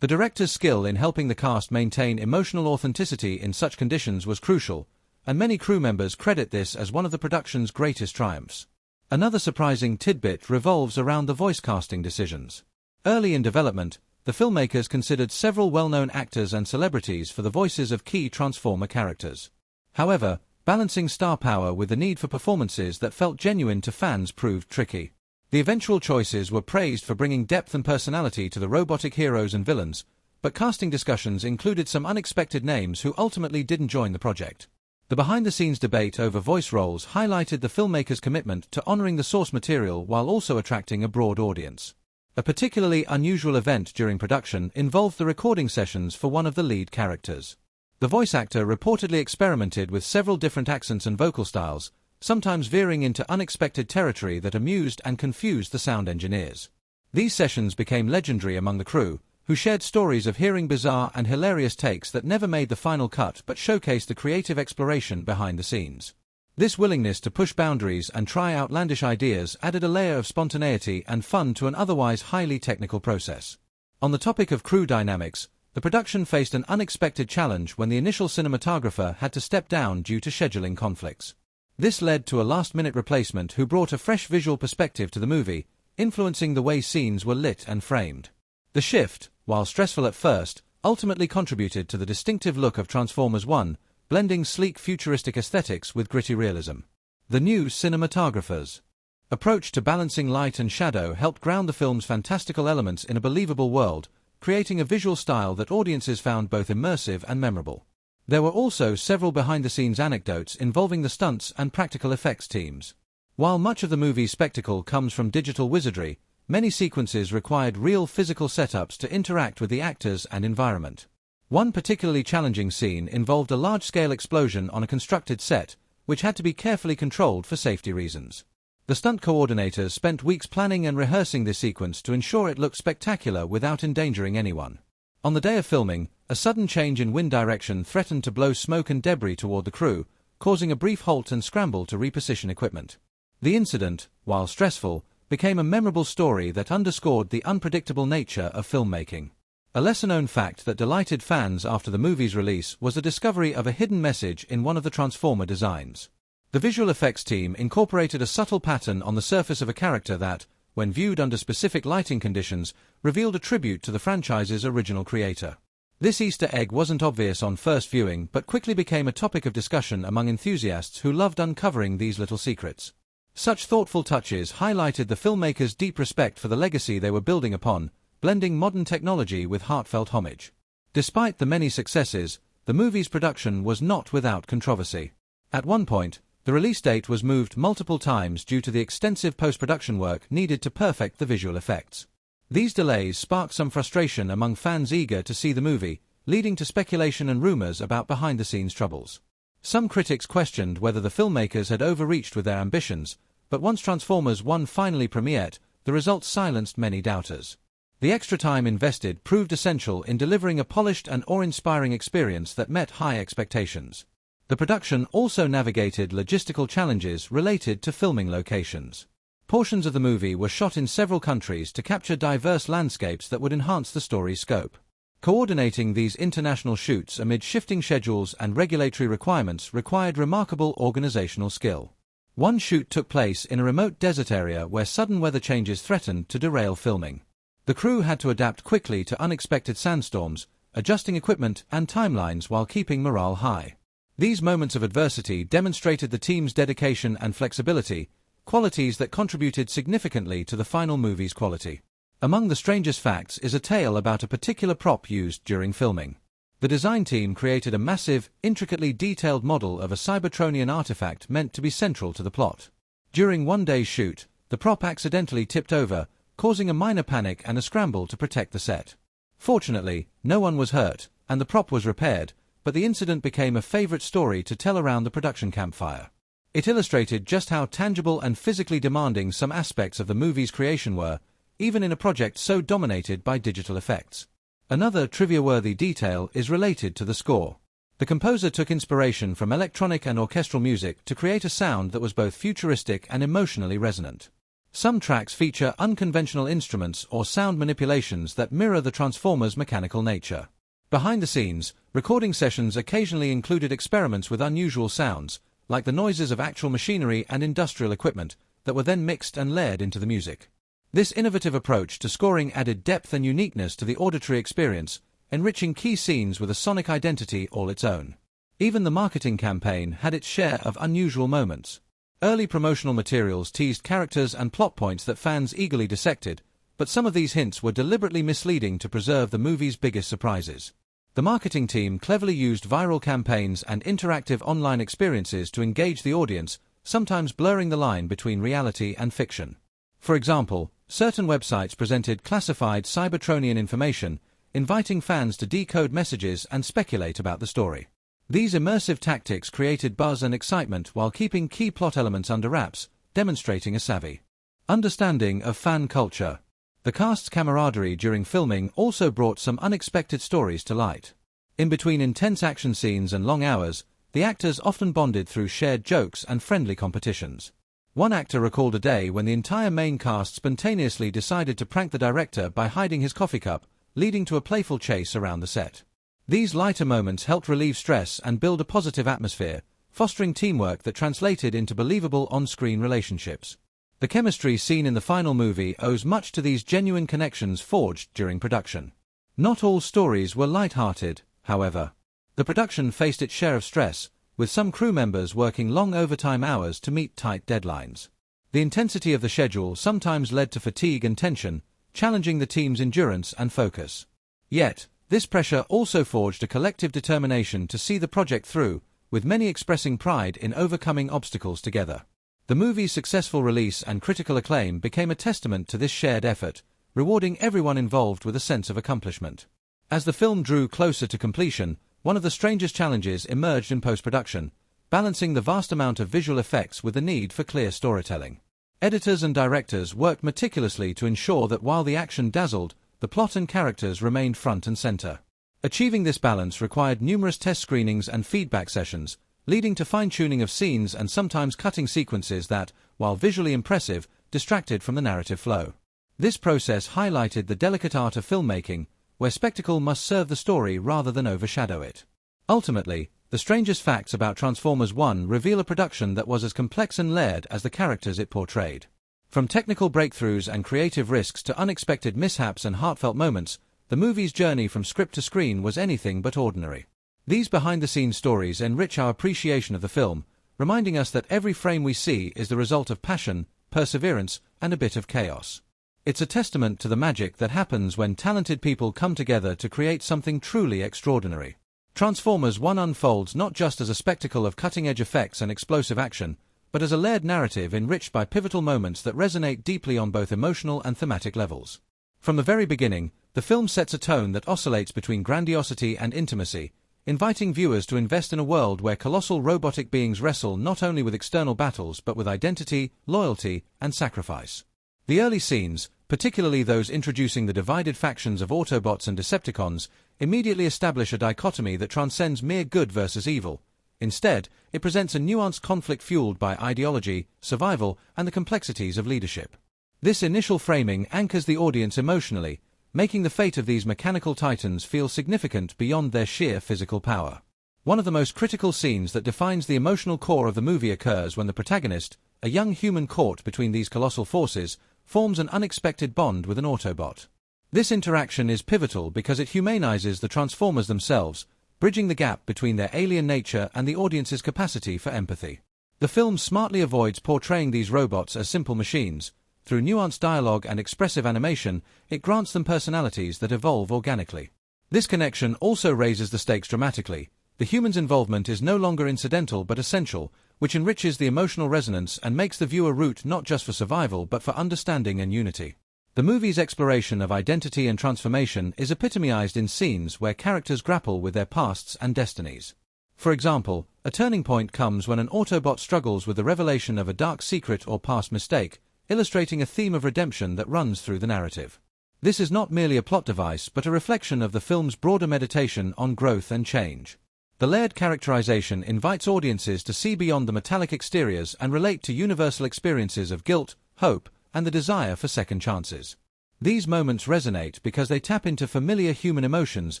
The director's skill in helping the cast maintain emotional authenticity in such conditions was crucial, and many crew members credit this as one of the production's greatest triumphs. Another surprising tidbit revolves around the voice casting decisions. Early in development, the filmmakers considered several well-known actors and celebrities for the voices of key Transformer characters. However, balancing star power with the need for performances that felt genuine to fans proved tricky. The eventual choices were praised for bringing depth and personality to the robotic heroes and villains, but casting discussions included some unexpected names who ultimately didn't join the project. The behind-the-scenes debate over voice roles highlighted the filmmakers' commitment to honoring the source material while also attracting a broad audience. A particularly unusual event during production involved the recording sessions for one of the lead characters. The voice actor reportedly experimented with several different accents and vocal styles, sometimes veering into unexpected territory that amused and confused the sound engineers. These sessions became legendary among the crew, who shared stories of hearing bizarre and hilarious takes that never made the final cut but showcased the creative exploration behind the scenes. This willingness to push boundaries and try outlandish ideas added a layer of spontaneity and fun to an otherwise highly technical process. On the topic of crew dynamics, the production faced an unexpected challenge when the initial cinematographer had to step down due to scheduling conflicts. This led to a last-minute replacement who brought a fresh visual perspective to the movie, influencing the way scenes were lit and framed. The shift, while stressful at first, ultimately contributed to the distinctive look of Transformers 1, blending sleek futuristic aesthetics with gritty realism. The new cinematographer's approach to balancing light and shadow helped ground the film's fantastical elements in a believable world, creating a visual style that audiences found both immersive and memorable. There were also several behind-the-scenes anecdotes involving the stunts and practical effects teams. While much of the movie's spectacle comes from digital wizardry, many sequences required real physical setups to interact with the actors and environment. One particularly challenging scene involved a large-scale explosion on a constructed set, which had to be carefully controlled for safety reasons. The stunt coordinators spent weeks planning and rehearsing this sequence to ensure it looked spectacular without endangering anyone. On the day of filming, a sudden change in wind direction threatened to blow smoke and debris toward the crew, causing a brief halt and scramble to reposition equipment. The incident, while stressful, became a memorable story that underscored the unpredictable nature of filmmaking. A lesser-known fact that delighted fans after the movie's release was the discovery of a hidden message in one of the Transformer designs. The visual effects team incorporated a subtle pattern on the surface of a character that, when viewed under specific lighting conditions, revealed a tribute to the franchise's original creator. This Easter egg wasn't obvious on first viewing but quickly became a topic of discussion among enthusiasts who loved uncovering these little secrets. Such thoughtful touches highlighted the filmmakers' deep respect for the legacy they were building upon, blending modern technology with heartfelt homage. Despite the many successes, the movie's production was not without controversy. At one point, the release date was moved multiple times due to the extensive post-production work needed to perfect the visual effects. These delays sparked some frustration among fans eager to see the movie, leading to speculation and rumors about behind-the-scenes troubles. Some critics questioned whether the filmmakers had overreached with their ambitions, but once Transformers 1 finally premiered, the results silenced many doubters. The extra time invested proved essential in delivering a polished and awe-inspiring experience that met high expectations. The production also navigated logistical challenges related to filming locations. Portions of the movie were shot in several countries to capture diverse landscapes that would enhance the story's scope. Coordinating these international shoots amid shifting schedules and regulatory requirements required remarkable organizational skill. One shoot took place in a remote desert area where sudden weather changes threatened to derail filming. The crew had to adapt quickly to unexpected sandstorms, adjusting equipment and timelines while keeping morale high. These moments of adversity demonstrated the team's dedication and flexibility, qualities that contributed significantly to the final movie's quality. Among the strangest facts is a tale about a particular prop used during filming. The design team created a massive, intricately detailed model of a Cybertronian artifact meant to be central to the plot. During one day's shoot, the prop accidentally tipped over, causing a minor panic and a scramble to protect the set. Fortunately, no one was hurt, and the prop was repaired, but the incident became a favorite story to tell around the production campfire. It illustrated just how tangible and physically demanding some aspects of the movie's creation were, even in a project so dominated by digital effects. Another trivia-worthy detail is related to the score. The composer took inspiration from electronic and orchestral music to create a sound that was both futuristic and emotionally resonant. Some tracks feature unconventional instruments or sound manipulations that mirror the Transformers' mechanical nature. Behind the scenes, recording sessions occasionally included experiments with unusual sounds, like the noises of actual machinery and industrial equipment, that were then mixed and layered into the music. This innovative approach to scoring added depth and uniqueness to the auditory experience, enriching key scenes with a sonic identity all its own. Even the marketing campaign had its share of unusual moments. Early promotional materials teased characters and plot points that fans eagerly dissected, but some of these hints were deliberately misleading to preserve the movie's biggest surprises. The marketing team cleverly used viral campaigns and interactive online experiences to engage the audience, sometimes blurring the line between reality and fiction. For example, certain websites presented classified Cybertronian information, inviting fans to decode messages and speculate about the story. These immersive tactics created buzz and excitement while keeping key plot elements under wraps, demonstrating a savvy understanding of fan culture. The cast's camaraderie during filming also brought some unexpected stories to light. In between intense action scenes and long hours, the actors often bonded through shared jokes and friendly competitions. One actor recalled a day when the entire main cast spontaneously decided to prank the director by hiding his coffee cup, leading to a playful chase around the set. These lighter moments helped relieve stress and build a positive atmosphere, fostering teamwork that translated into believable on-screen relationships. The chemistry seen in the final movie owes much to these genuine connections forged during production. Not all stories were light-hearted, however. The production faced its share of stress, with some crew members working long overtime hours to meet tight deadlines. The intensity of the schedule sometimes led to fatigue and tension, challenging the team's endurance and focus. Yet, this pressure also forged a collective determination to see the project through, with many expressing pride in overcoming obstacles together. The movie's successful release and critical acclaim became a testament to this shared effort, rewarding everyone involved with a sense of accomplishment. As the film drew closer to completion, one of the strangest challenges emerged in post-production, balancing the vast amount of visual effects with the need for clear storytelling. Editors and directors worked meticulously to ensure that while the action dazzled, the plot and characters remained front and center. Achieving this balance required numerous test screenings and feedback sessions, leading to fine-tuning of scenes and sometimes cutting sequences that, while visually impressive, distracted from the narrative flow. This process highlighted the delicate art of filmmaking, where spectacle must serve the story rather than overshadow it. Ultimately, the strangest facts about Transformers 1 reveal a production that was as complex and layered as the characters it portrayed. From technical breakthroughs and creative risks to unexpected mishaps and heartfelt moments, the movie's journey from script to screen was anything but ordinary. These behind-the-scenes stories enrich our appreciation of the film, reminding us that every frame we see is the result of passion, perseverance, and a bit of chaos. It's a testament to the magic that happens when talented people come together to create something truly extraordinary. Transformers 1 unfolds not just as a spectacle of cutting-edge effects and explosive action, but as a layered narrative enriched by pivotal moments that resonate deeply on both emotional and thematic levels. From the very beginning, the film sets a tone that oscillates between grandiosity and intimacy, inviting viewers to invest in a world where colossal robotic beings wrestle not only with external battles but with identity, loyalty, and sacrifice. The early scenes, particularly those introducing the divided factions of Autobots and Decepticons, immediately establish a dichotomy that transcends mere good versus evil. Instead, it presents a nuanced conflict fueled by ideology, survival, and the complexities of leadership. This initial framing anchors the audience emotionally, making the fate of these mechanical titans feel significant beyond their sheer physical power. One of the most critical scenes that defines the emotional core of the movie occurs when the protagonist, a young human caught between these colossal forces, forms an unexpected bond with an Autobot. This interaction is pivotal because it humanizes the Transformers themselves, bridging the gap between their alien nature and the audience's capacity for empathy. The film smartly avoids portraying these robots as simple machines. Through nuanced dialogue and expressive animation, it grants them personalities that evolve organically. This connection also raises the stakes dramatically. The human's involvement is no longer incidental but essential, which enriches the emotional resonance and makes the viewer root not just for survival but for understanding and unity. The movie's exploration of identity and transformation is epitomized in scenes where characters grapple with their pasts and destinies. For example, a turning point comes when an Autobot struggles with the revelation of a dark secret or past mistake, illustrating a theme of redemption that runs through the narrative. This is not merely a plot device but a reflection of the film's broader meditation on growth and change. The layered characterization invites audiences to see beyond the metallic exteriors and relate to universal experiences of guilt, hope, and the desire for second chances. These moments resonate because they tap into familiar human emotions,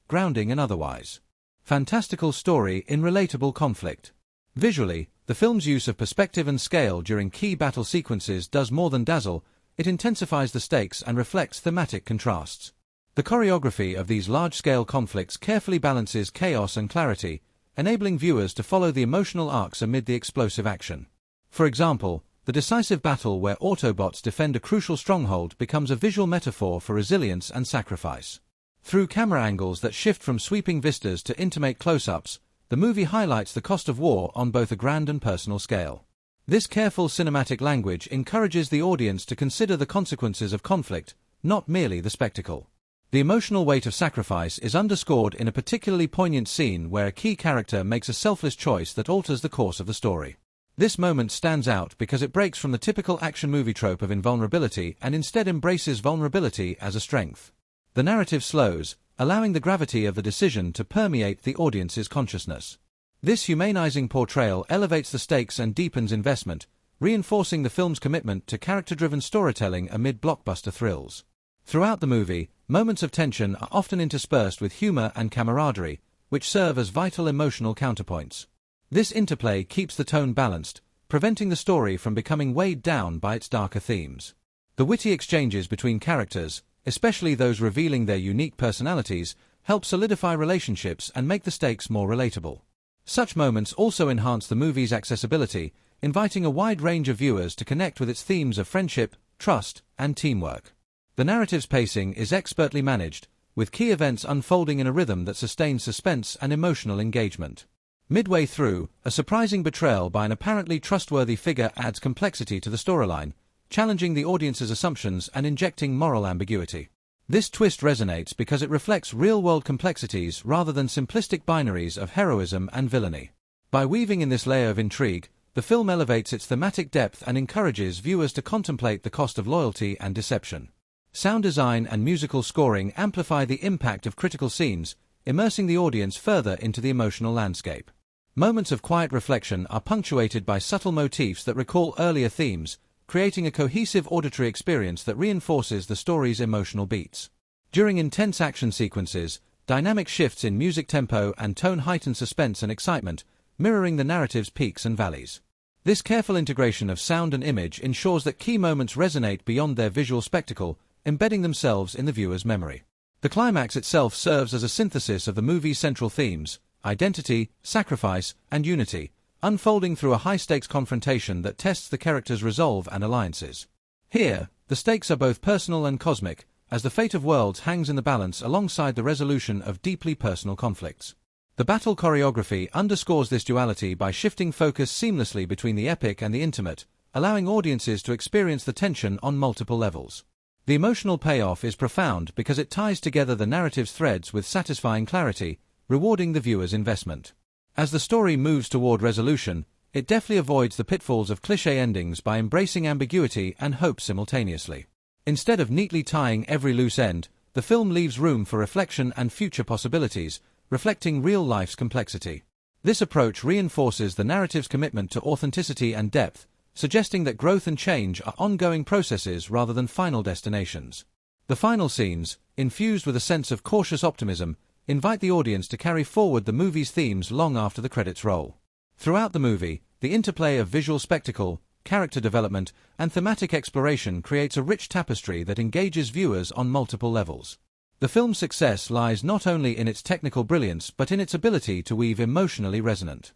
grounding and otherwise. Fantastical story in relatable conflict. Visually, the film's use of perspective and scale during key battle sequences does more than dazzle, it intensifies the stakes and reflects thematic contrasts. The choreography of these large-scale conflicts carefully balances chaos and clarity, enabling viewers to follow the emotional arcs amid the explosive action. For example, the decisive battle where Autobots defend a crucial stronghold becomes a visual metaphor for resilience and sacrifice. Through camera angles that shift from sweeping vistas to intimate close-ups, the movie highlights the cost of war on both a grand and personal scale. This careful cinematic language encourages the audience to consider the consequences of conflict, not merely the spectacle. The emotional weight of sacrifice is underscored in a particularly poignant scene where a key character makes a selfless choice that alters the course of the story. This moment stands out because it breaks from the typical action movie trope of invulnerability and instead embraces vulnerability as a strength. The narrative slows, allowing the gravity of the decision to permeate the audience's consciousness. This humanizing portrayal elevates the stakes and deepens investment, reinforcing the film's commitment to character-driven storytelling amid blockbuster thrills. Throughout the movie, moments of tension are often interspersed with humor and camaraderie, which serve as vital emotional counterpoints. This interplay keeps the tone balanced, preventing the story from becoming weighed down by its darker themes. The witty exchanges between characters, especially those revealing their unique personalities, help solidify relationships and make the stakes more relatable. Such moments also enhance the movie's accessibility, inviting a wide range of viewers to connect with its themes of friendship, trust, and teamwork. The narrative's pacing is expertly managed, with key events unfolding in a rhythm that sustains suspense and emotional engagement. Midway through, a surprising betrayal by an apparently trustworthy figure adds complexity to the storyline, challenging the audience's assumptions and injecting moral ambiguity. This twist resonates because it reflects real-world complexities rather than simplistic binaries of heroism and villainy. By weaving in this layer of intrigue, the film elevates its thematic depth and encourages viewers to contemplate the cost of loyalty and deception. Sound design and musical scoring amplify the impact of critical scenes, immersing the audience further into the emotional landscape. Moments of quiet reflection are punctuated by subtle motifs that recall earlier themes, creating a cohesive auditory experience that reinforces the story's emotional beats. During intense action sequences, dynamic shifts in music tempo and tone heighten suspense and excitement, mirroring the narrative's peaks and valleys. This careful integration of sound and image ensures that key moments resonate beyond their visual spectacle, embedding themselves in the viewer's memory. The climax itself serves as a synthesis of the movie's central themes: identity, sacrifice, and unity, unfolding through a high-stakes confrontation that tests the characters' resolve and alliances. Here, the stakes are both personal and cosmic, as the fate of worlds hangs in the balance alongside the resolution of deeply personal conflicts. The battle choreography underscores this duality by shifting focus seamlessly between the epic and the intimate, allowing audiences to experience the tension on multiple levels. The emotional payoff is profound because it ties together the narrative's threads with satisfying clarity, rewarding the viewer's investment. As the story moves toward resolution, it deftly avoids the pitfalls of cliché endings by embracing ambiguity and hope simultaneously. Instead of neatly tying every loose end, the film leaves room for reflection and future possibilities, reflecting real life's complexity. This approach reinforces the narrative's commitment to authenticity and depth, suggesting that growth and change are ongoing processes rather than final destinations. The final scenes, infused with a sense of cautious optimism, invite the audience to carry forward the movie's themes long after the credits roll. Throughout the movie, the interplay of visual spectacle, character development, and thematic exploration creates a rich tapestry that engages viewers on multiple levels. The film's success lies not only in its technical brilliance but in its ability to weave emotionally resonant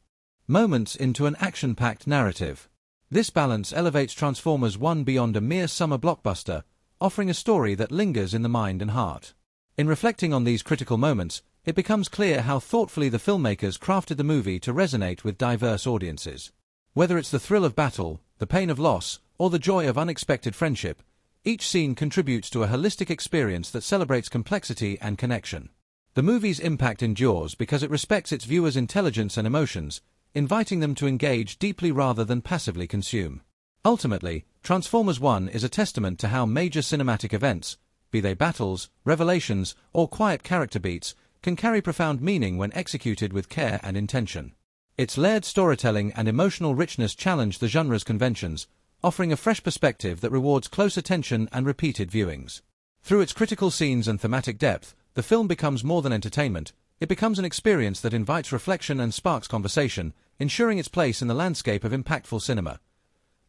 moments into an action-packed narrative. This balance elevates Transformers 1 beyond a mere summer blockbuster, offering a story that lingers in the mind and heart. In reflecting on these critical moments, it becomes clear how thoughtfully the filmmakers crafted the movie to resonate with diverse audiences. Whether it's the thrill of battle, the pain of loss, or the joy of unexpected friendship, each scene contributes to a holistic experience that celebrates complexity and connection. The movie's impact endures because it respects its viewers' intelligence and emotions, inviting them to engage deeply rather than passively consume. Ultimately, Transformers 1 is a testament to how major cinematic events, be they battles, revelations, or quiet character beats, can carry profound meaning when executed with care and intention. Its layered storytelling and emotional richness challenge the genre's conventions, offering a fresh perspective that rewards close attention and repeated viewings. Through its critical scenes and thematic depth, the film becomes more than entertainment. It becomes an experience that invites reflection and sparks conversation, ensuring its place in the landscape of impactful cinema.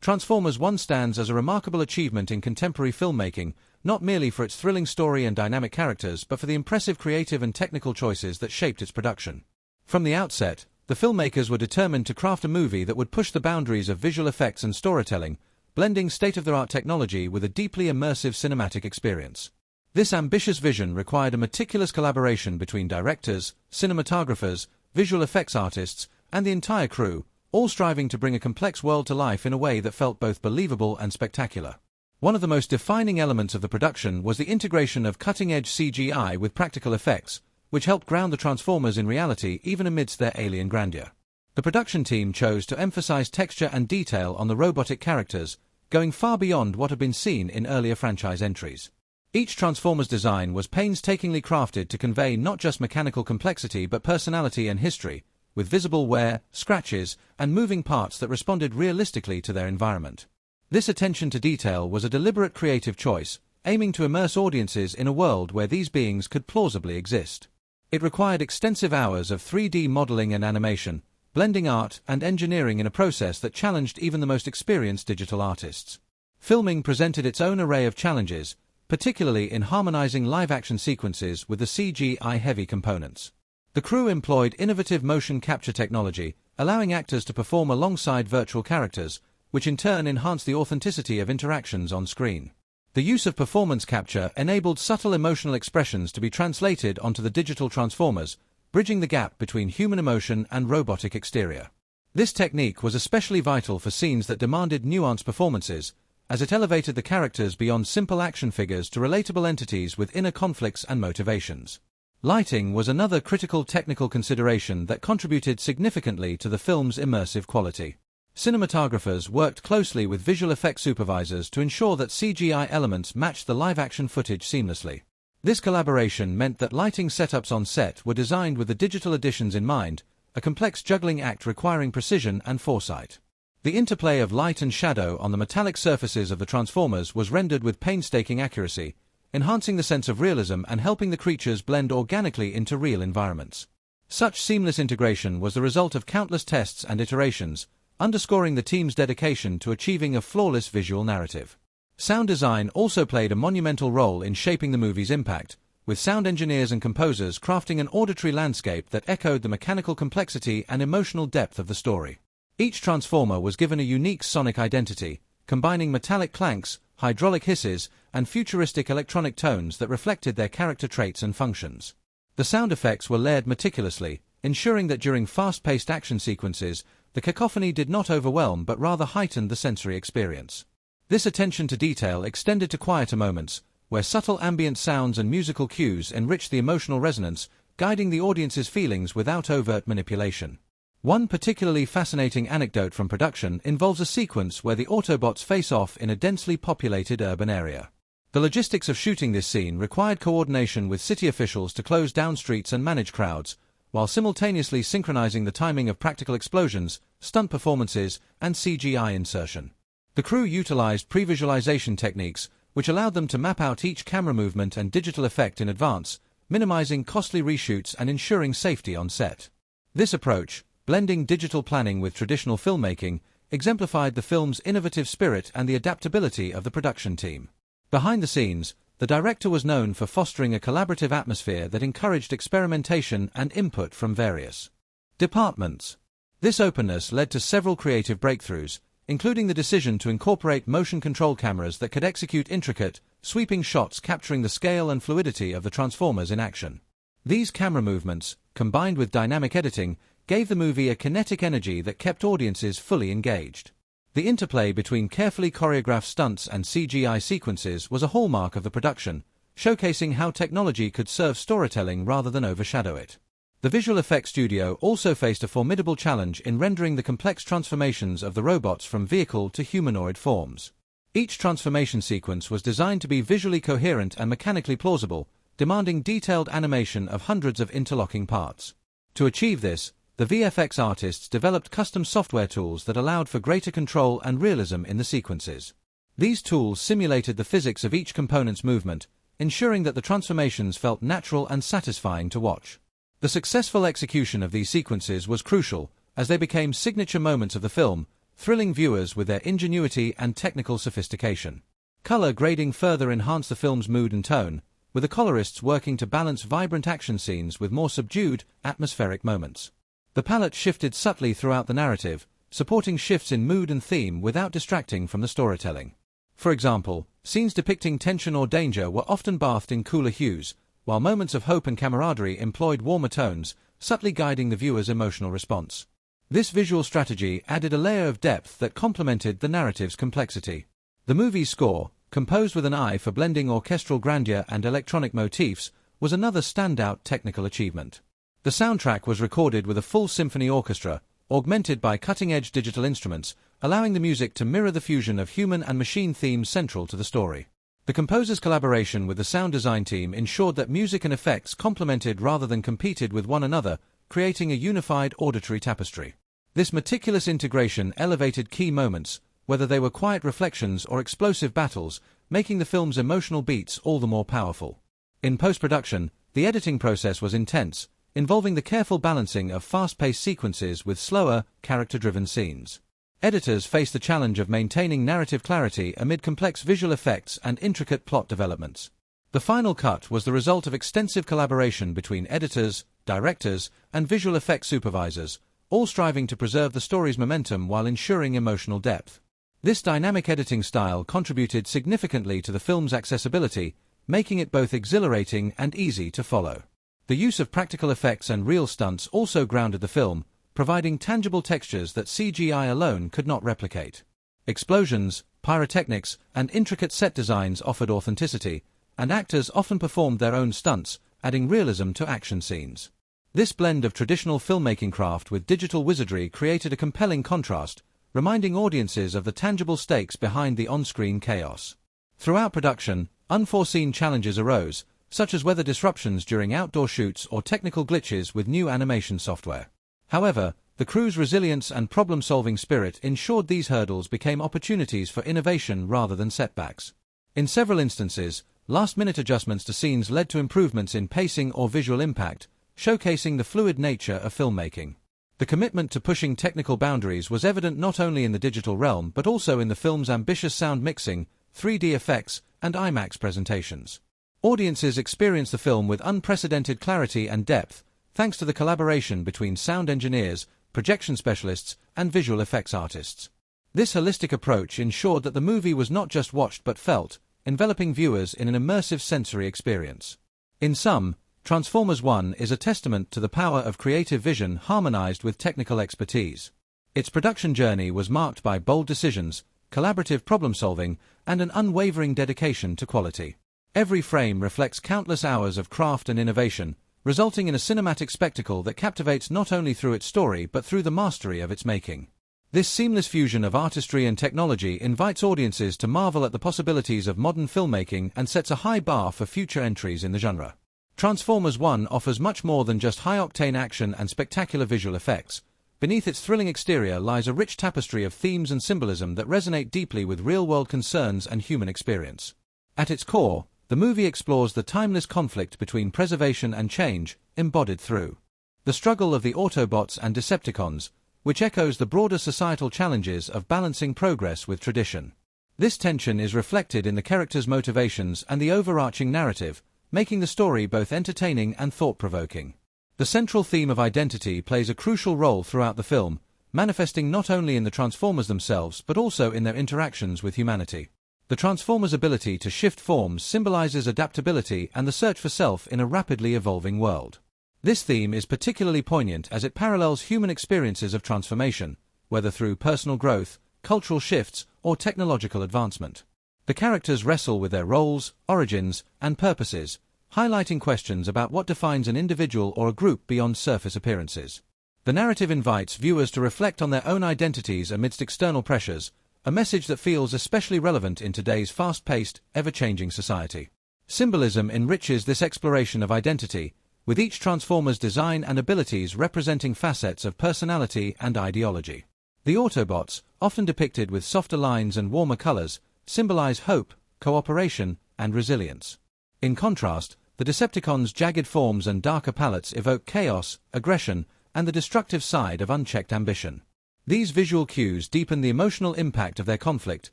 Transformers 1 stands as a remarkable achievement in contemporary filmmaking, not merely for its thrilling story and dynamic characters but for the impressive creative and technical choices that shaped its production. From the outset, the filmmakers were determined to craft a movie that would push the boundaries of visual effects and storytelling, blending state-of-the-art technology with a deeply immersive cinematic experience. This ambitious vision required a meticulous collaboration between directors, cinematographers, visual effects artists, and the entire crew, all striving to bring a complex world to life in a way that felt both believable and spectacular. One of the most defining elements of the production was the integration of cutting-edge CGI with practical effects, which helped ground the Transformers in reality even amidst their alien grandeur. The production team chose to emphasize texture and detail on the robotic characters, going far beyond what had been seen in earlier franchise entries. Each Transformers design was painstakingly crafted to convey not just mechanical complexity but personality and history, with visible wear, scratches, and moving parts that responded realistically to their environment. This attention to detail was a deliberate creative choice, aiming to immerse audiences in a world where these beings could plausibly exist. It required extensive hours of 3D modeling and animation, blending art and engineering in a process that challenged even the most experienced digital artists. Filming presented its own array of challenges, particularly in harmonizing live-action sequences with the CGI-heavy components. The crew employed innovative motion capture technology, allowing actors to perform alongside virtual characters, which in turn enhanced the authenticity of interactions on screen. The use of performance capture enabled subtle emotional expressions to be translated onto the digital Transformers, bridging the gap between human emotion and robotic exterior. This technique was especially vital for scenes that demanded nuanced performances, as it elevated the characters beyond simple action figures to relatable entities with inner conflicts and motivations. Lighting was another critical technical consideration that contributed significantly to the film's immersive quality. Cinematographers worked closely with visual effects supervisors to ensure that CGI elements matched the live-action footage seamlessly. This collaboration meant that lighting setups on set were designed with the digital additions in mind, a complex juggling act requiring precision and foresight. The interplay of light and shadow on the metallic surfaces of the Transformers was rendered with painstaking accuracy, enhancing the sense of realism and helping the creatures blend organically into real environments. Such seamless integration was the result of countless tests and iterations, underscoring the team's dedication to achieving a flawless visual narrative. Sound design also played a monumental role in shaping the movie's impact, with sound engineers and composers crafting an auditory landscape that echoed the mechanical complexity and emotional depth of the story. Each Transformer was given a unique sonic identity, combining metallic clanks, hydraulic hisses, and futuristic electronic tones that reflected their character traits and functions. The sound effects were layered meticulously, ensuring that during fast-paced action sequences, the cacophony did not overwhelm but rather heightened the sensory experience. This attention to detail extended to quieter moments, where subtle ambient sounds and musical cues enriched the emotional resonance, guiding the audience's feelings without overt manipulation. One particularly fascinating anecdote from production involves a sequence where the Autobots face off in a densely populated urban area. The logistics of shooting this scene required coordination with city officials to close down streets and manage crowds, while simultaneously synchronizing the timing of practical explosions, stunt performances, and CGI insertion. The crew utilized pre-visualization techniques, which allowed them to map out each camera movement and digital effect in advance, minimizing costly reshoots and ensuring safety on set. This approach, blending digital planning with traditional filmmaking, exemplified the film's innovative spirit and the adaptability of the production team. Behind the scenes, the director was known for fostering a collaborative atmosphere that encouraged experimentation and input from various departments. This openness led to several creative breakthroughs, including the decision to incorporate motion control cameras that could execute intricate, sweeping shots capturing the scale and fluidity of the Transformers in action. These camera movements, combined with dynamic editing, gave the movie a kinetic energy that kept audiences fully engaged. The interplay between carefully choreographed stunts and CGI sequences was a hallmark of the production, showcasing how technology could serve storytelling rather than overshadow it. The visual effects studio also faced a formidable challenge in rendering the complex transformations of the robots from vehicle to humanoid forms. Each transformation sequence was designed to be visually coherent and mechanically plausible, demanding detailed animation of hundreds of interlocking parts. To achieve this, the VFX artists developed custom software tools that allowed for greater control and realism in the sequences. These tools simulated the physics of each component's movement, ensuring that the transformations felt natural and satisfying to watch. The successful execution of these sequences was crucial, as they became signature moments of the film, thrilling viewers with their ingenuity and technical sophistication. Color grading further enhanced the film's mood and tone, with the colorists working to balance vibrant action scenes with more subdued, atmospheric moments. The palette shifted subtly throughout the narrative, supporting shifts in mood and theme without distracting from the storytelling. For example, scenes depicting tension or danger were often bathed in cooler hues, while moments of hope and camaraderie employed warmer tones, subtly guiding the viewer's emotional response. This visual strategy added a layer of depth that complemented the narrative's complexity. The movie's score, composed with an eye for blending orchestral grandeur and electronic motifs, was another standout technical achievement. The soundtrack was recorded with a full symphony orchestra, augmented by cutting-edge digital instruments, allowing the music to mirror the fusion of human and machine themes central to the story. The composer's collaboration with the sound design team ensured that music and effects complemented rather than competed with one another, creating a unified auditory tapestry. This meticulous integration elevated key moments, whether they were quiet reflections or explosive battles, making the film's emotional beats all the more powerful. In post-production, the editing process was intense, involving the careful balancing of fast-paced sequences with slower, character-driven scenes. Editors faced the challenge of maintaining narrative clarity amid complex visual effects and intricate plot developments. The final cut was the result of extensive collaboration between editors, directors, and visual effects supervisors, all striving to preserve the story's momentum while ensuring emotional depth. This dynamic editing style contributed significantly to the film's accessibility, making it both exhilarating and easy to follow. The use of practical effects and real stunts also grounded the film, providing tangible textures that CGI alone could not replicate. Explosions, pyrotechnics, and intricate set designs offered authenticity, and actors often performed their own stunts, adding realism to action scenes. This blend of traditional filmmaking craft with digital wizardry created a compelling contrast, reminding audiences of the tangible stakes behind the on-screen chaos. Throughout production, unforeseen challenges arose, such as weather disruptions during outdoor shoots or technical glitches with new animation software. However, the crew's resilience and problem-solving spirit ensured these hurdles became opportunities for innovation rather than setbacks. In several instances, last-minute adjustments to scenes led to improvements in pacing or visual impact, showcasing the fluid nature of filmmaking. The commitment to pushing technical boundaries was evident not only in the digital realm but also in the film's ambitious sound mixing, 3D effects, and IMAX presentations. Audiences experienced the film with unprecedented clarity and depth, thanks to the collaboration between sound engineers, projection specialists, and visual effects artists. This holistic approach ensured that the movie was not just watched but felt, enveloping viewers in an immersive sensory experience. In sum, Transformers One is a testament to the power of creative vision harmonized with technical expertise. Its production journey was marked by bold decisions, collaborative problem-solving, and an unwavering dedication to quality. Every frame reflects countless hours of craft and innovation, resulting in a cinematic spectacle that captivates not only through its story but through the mastery of its making. This seamless fusion of artistry and technology invites audiences to marvel at the possibilities of modern filmmaking and sets a high bar for future entries in the genre. Transformers One offers much more than just high-octane action and spectacular visual effects. Beneath its thrilling exterior lies a rich tapestry of themes and symbolism that resonate deeply with real-world concerns and human experience. At its core, the movie explores the timeless conflict between preservation and change, embodied through the struggle of the Autobots and Decepticons, which echoes the broader societal challenges of balancing progress with tradition. This tension is reflected in the characters' motivations and the overarching narrative, making the story both entertaining and thought-provoking. The central theme of identity plays a crucial role throughout the film, manifesting not only in the Transformers themselves but also in their interactions with humanity. The Transformers' ability to shift forms symbolizes adaptability and the search for self in a rapidly evolving world. This theme is particularly poignant as it parallels human experiences of transformation, whether through personal growth, cultural shifts, or technological advancement. The characters wrestle with their roles, origins, and purposes, highlighting questions about what defines an individual or a group beyond surface appearances. The narrative invites viewers to reflect on their own identities amidst external pressures, a message that feels especially relevant in today's fast-paced, ever-changing society. Symbolism enriches this exploration of identity, with each Transformer's design and abilities representing facets of personality and ideology. The Autobots, often depicted with softer lines and warmer colors, symbolize hope, cooperation, and resilience. In contrast, the Decepticons' jagged forms and darker palettes evoke chaos, aggression, and the destructive side of unchecked ambition. These visual cues deepen the emotional impact of their conflict,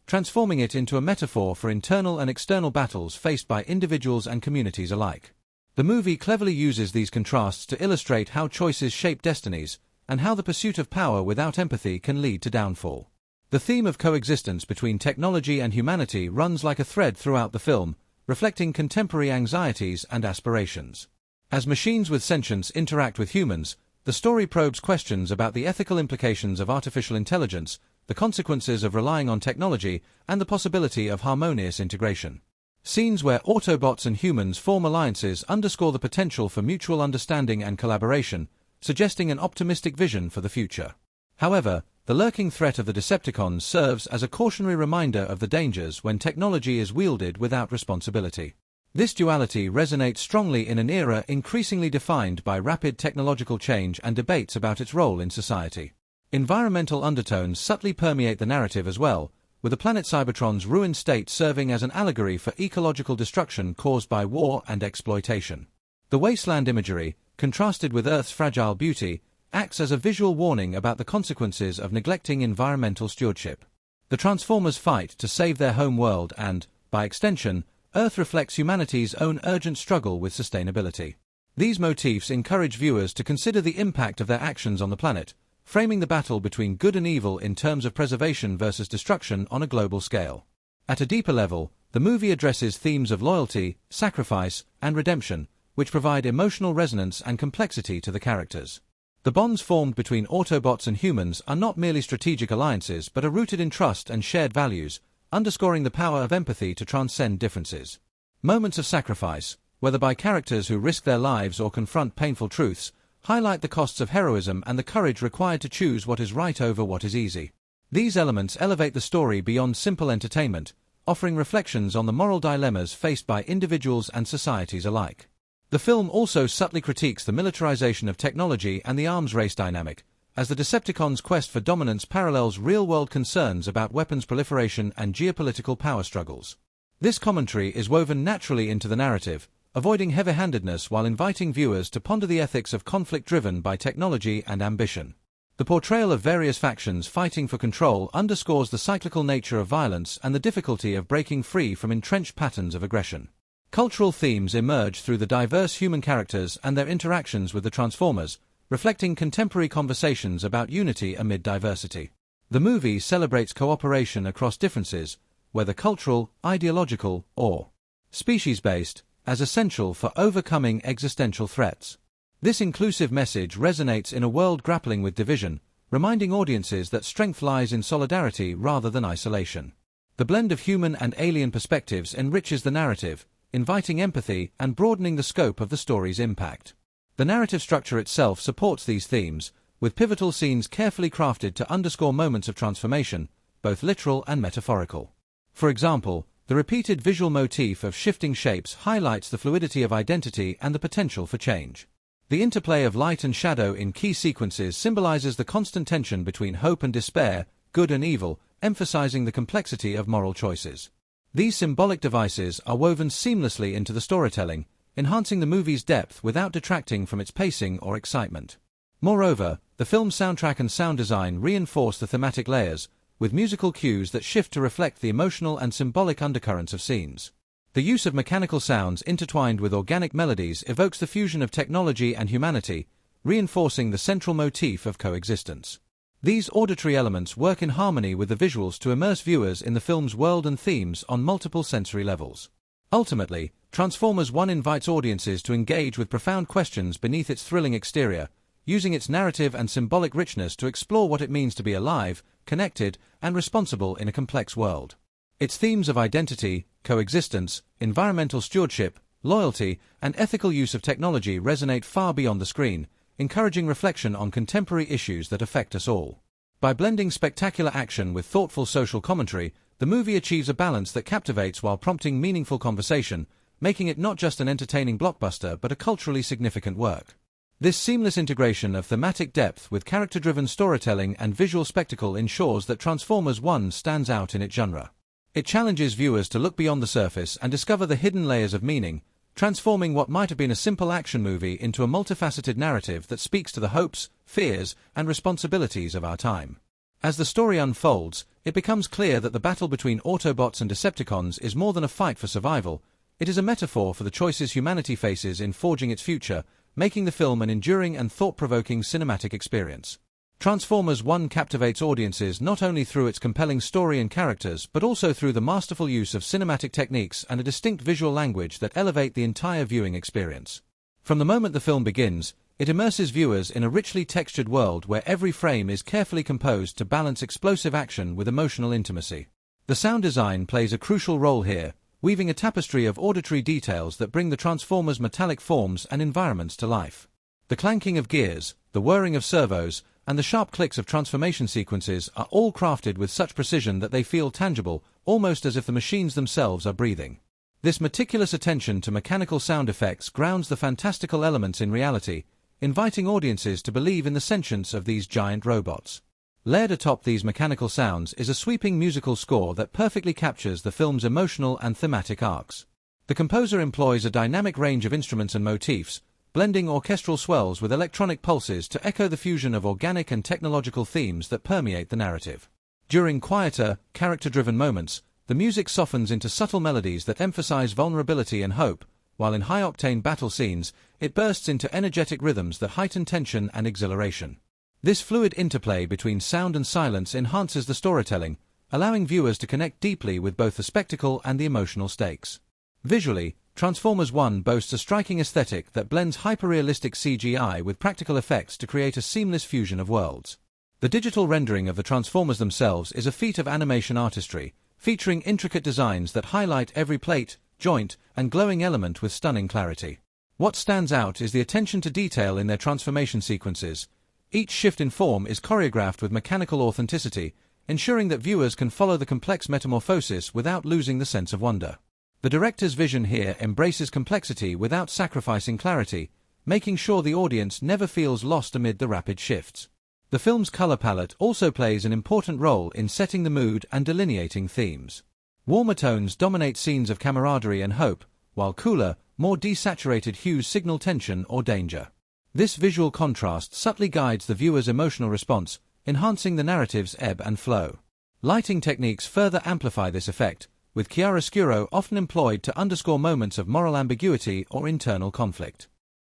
transforming it into a metaphor for internal and external battles faced by individuals and communities alike. The movie cleverly uses these contrasts to illustrate how choices shape destinies, and how the pursuit of power without empathy can lead to downfall. The theme of coexistence between technology and humanity runs like a thread throughout the film, reflecting contemporary anxieties and aspirations. As machines with sentience interact with humans, The story probes questions about the ethical implications of artificial intelligence, the consequences of relying on technology, and the possibility of harmonious integration. Scenes where Autobots and humans form alliances underscore the potential for mutual understanding and collaboration, suggesting an optimistic vision for the future. However, the lurking threat of the Decepticons serves as a cautionary reminder of the dangers when technology is wielded without responsibility. This duality resonates strongly in an era increasingly defined by rapid technological change and debates about its role in society. Environmental undertones subtly permeate the narrative as well, with the planet Cybertron's ruined state serving as an allegory for ecological destruction caused by war and exploitation. The wasteland imagery, contrasted with Earth's fragile beauty, acts as a visual warning about the consequences of neglecting environmental stewardship. The Transformers fight to save their home world and, by extension, Earth reflects humanity's own urgent struggle with sustainability. These motifs encourage viewers to consider the impact of their actions on the planet, framing the battle between good and evil in terms of preservation versus destruction on a global scale. At a deeper level, the movie addresses themes of loyalty, sacrifice, and redemption, which provide emotional resonance and complexity to the characters. The bonds formed between Autobots and humans are not merely strategic alliances but are rooted in trust and shared values, underscoring the power of empathy to transcend differences. Moments of sacrifice, whether by characters who risk their lives or confront painful truths, highlight the costs of heroism and the courage required to choose what is right over what is easy. These elements elevate the story beyond simple entertainment, offering reflections on the moral dilemmas faced by individuals and societies alike. The film also subtly critiques the militarization of technology and the arms race dynamic, as the Decepticons' quest for dominance parallels real-world concerns about weapons proliferation and geopolitical power struggles. This commentary is woven naturally into the narrative, avoiding heavy-handedness while inviting viewers to ponder the ethics of conflict driven by technology and ambition. The portrayal of various factions fighting for control underscores the cyclical nature of violence and the difficulty of breaking free from entrenched patterns of aggression. Cultural themes emerge through the diverse human characters and their interactions with the Transformers, reflecting contemporary conversations about unity amid diversity. The movie celebrates cooperation across differences, whether cultural, ideological, or species-based, as essential for overcoming existential threats. This inclusive message resonates in a world grappling with division, reminding audiences that strength lies in solidarity rather than isolation. The blend of human and alien perspectives enriches the narrative, inviting empathy and broadening the scope of the story's impact. The narrative structure itself supports these themes, with pivotal scenes carefully crafted to underscore moments of transformation, both literal and metaphorical. For example, the repeated visual motif of shifting shapes highlights the fluidity of identity and the potential for change. The interplay of light and shadow in key sequences symbolizes the constant tension between hope and despair, good and evil, emphasizing the complexity of moral choices. These symbolic devices are woven seamlessly into the storytelling, enhancing the movie's depth without detracting from its pacing or excitement. Moreover, the film's soundtrack and sound design reinforce the thematic layers, with musical cues that shift to reflect the emotional and symbolic undercurrents of scenes. The use of mechanical sounds intertwined with organic melodies evokes the fusion of technology and humanity, reinforcing the central motif of coexistence. These auditory elements work in harmony with the visuals to immerse viewers in the film's world and themes on multiple sensory levels. Ultimately, Transformers One invites audiences to engage with profound questions beneath its thrilling exterior, using its narrative and symbolic richness to explore what it means to be alive, connected, and responsible in a complex world. Its themes of identity, coexistence, environmental stewardship, loyalty, and ethical use of technology resonate far beyond the screen, encouraging reflection on contemporary issues that affect us all. By blending spectacular action with thoughtful social commentary, the movie achieves a balance that captivates while prompting meaningful conversation, making it not just an entertaining blockbuster but a culturally significant work. This seamless integration of thematic depth with character-driven storytelling and visual spectacle ensures that Transformers One stands out in its genre. It challenges viewers to look beyond the surface and discover the hidden layers of meaning, transforming what might have been a simple action movie into a multifaceted narrative that speaks to the hopes, fears, and responsibilities of our time. As the story unfolds, it becomes clear that the battle between Autobots and Decepticons is more than a fight for survival. It is a metaphor for the choices humanity faces in forging its future, making the film an enduring and thought-provoking cinematic experience. Transformers One captivates audiences not only through its compelling story and characters but also through the masterful use of cinematic techniques and a distinct visual language that elevate the entire viewing experience. From the moment the film begins, It immerses viewers in a richly textured world where every frame is carefully composed to balance explosive action with emotional intimacy. The sound design plays a crucial role here, weaving a tapestry of auditory details that bring the Transformers' metallic forms and environments to life. The clanking of gears, the whirring of servos, and the sharp clicks of transformation sequences are all crafted with such precision that they feel tangible, almost as if the machines themselves are breathing. This meticulous attention to mechanical sound effects grounds the fantastical elements in reality, inviting audiences to believe in the sentience of these giant robots. Layered atop these mechanical sounds is a sweeping musical score that perfectly captures the film's emotional and thematic arcs. The composer employs a dynamic range of instruments and motifs, blending orchestral swells with electronic pulses to echo the fusion of organic and technological themes that permeate the narrative. During quieter, character-driven moments, the music softens into subtle melodies that emphasize vulnerability and hope, while in high-octane battle scenes, it bursts into energetic rhythms that heighten tension and exhilaration. This fluid interplay between sound and silence enhances the storytelling, allowing viewers to connect deeply with both the spectacle and the emotional stakes. Visually, Transformers One boasts a striking aesthetic that blends hyper-realistic CGI with practical effects to create a seamless fusion of worlds. The digital rendering of the Transformers themselves is a feat of animation artistry, featuring intricate designs that highlight every plate, joint, and glowing element with stunning clarity. What stands out is the attention to detail in their transformation sequences. Each shift in form is choreographed with mechanical authenticity, ensuring that viewers can follow the complex metamorphosis without losing the sense of wonder. The director's vision here embraces complexity without sacrificing clarity, making sure the audience never feels lost amid the rapid shifts. The film's color palette also plays an important role in setting the mood and delineating themes. Warmer tones dominate scenes of camaraderie and hope, while cooler, more desaturated hues signal tension or danger. This visual contrast subtly guides the viewer's emotional response, enhancing the narrative's ebb and flow. Lighting techniques further amplify this effect, with chiaroscuro often employed to underscore moments of moral ambiguity or internal conflict.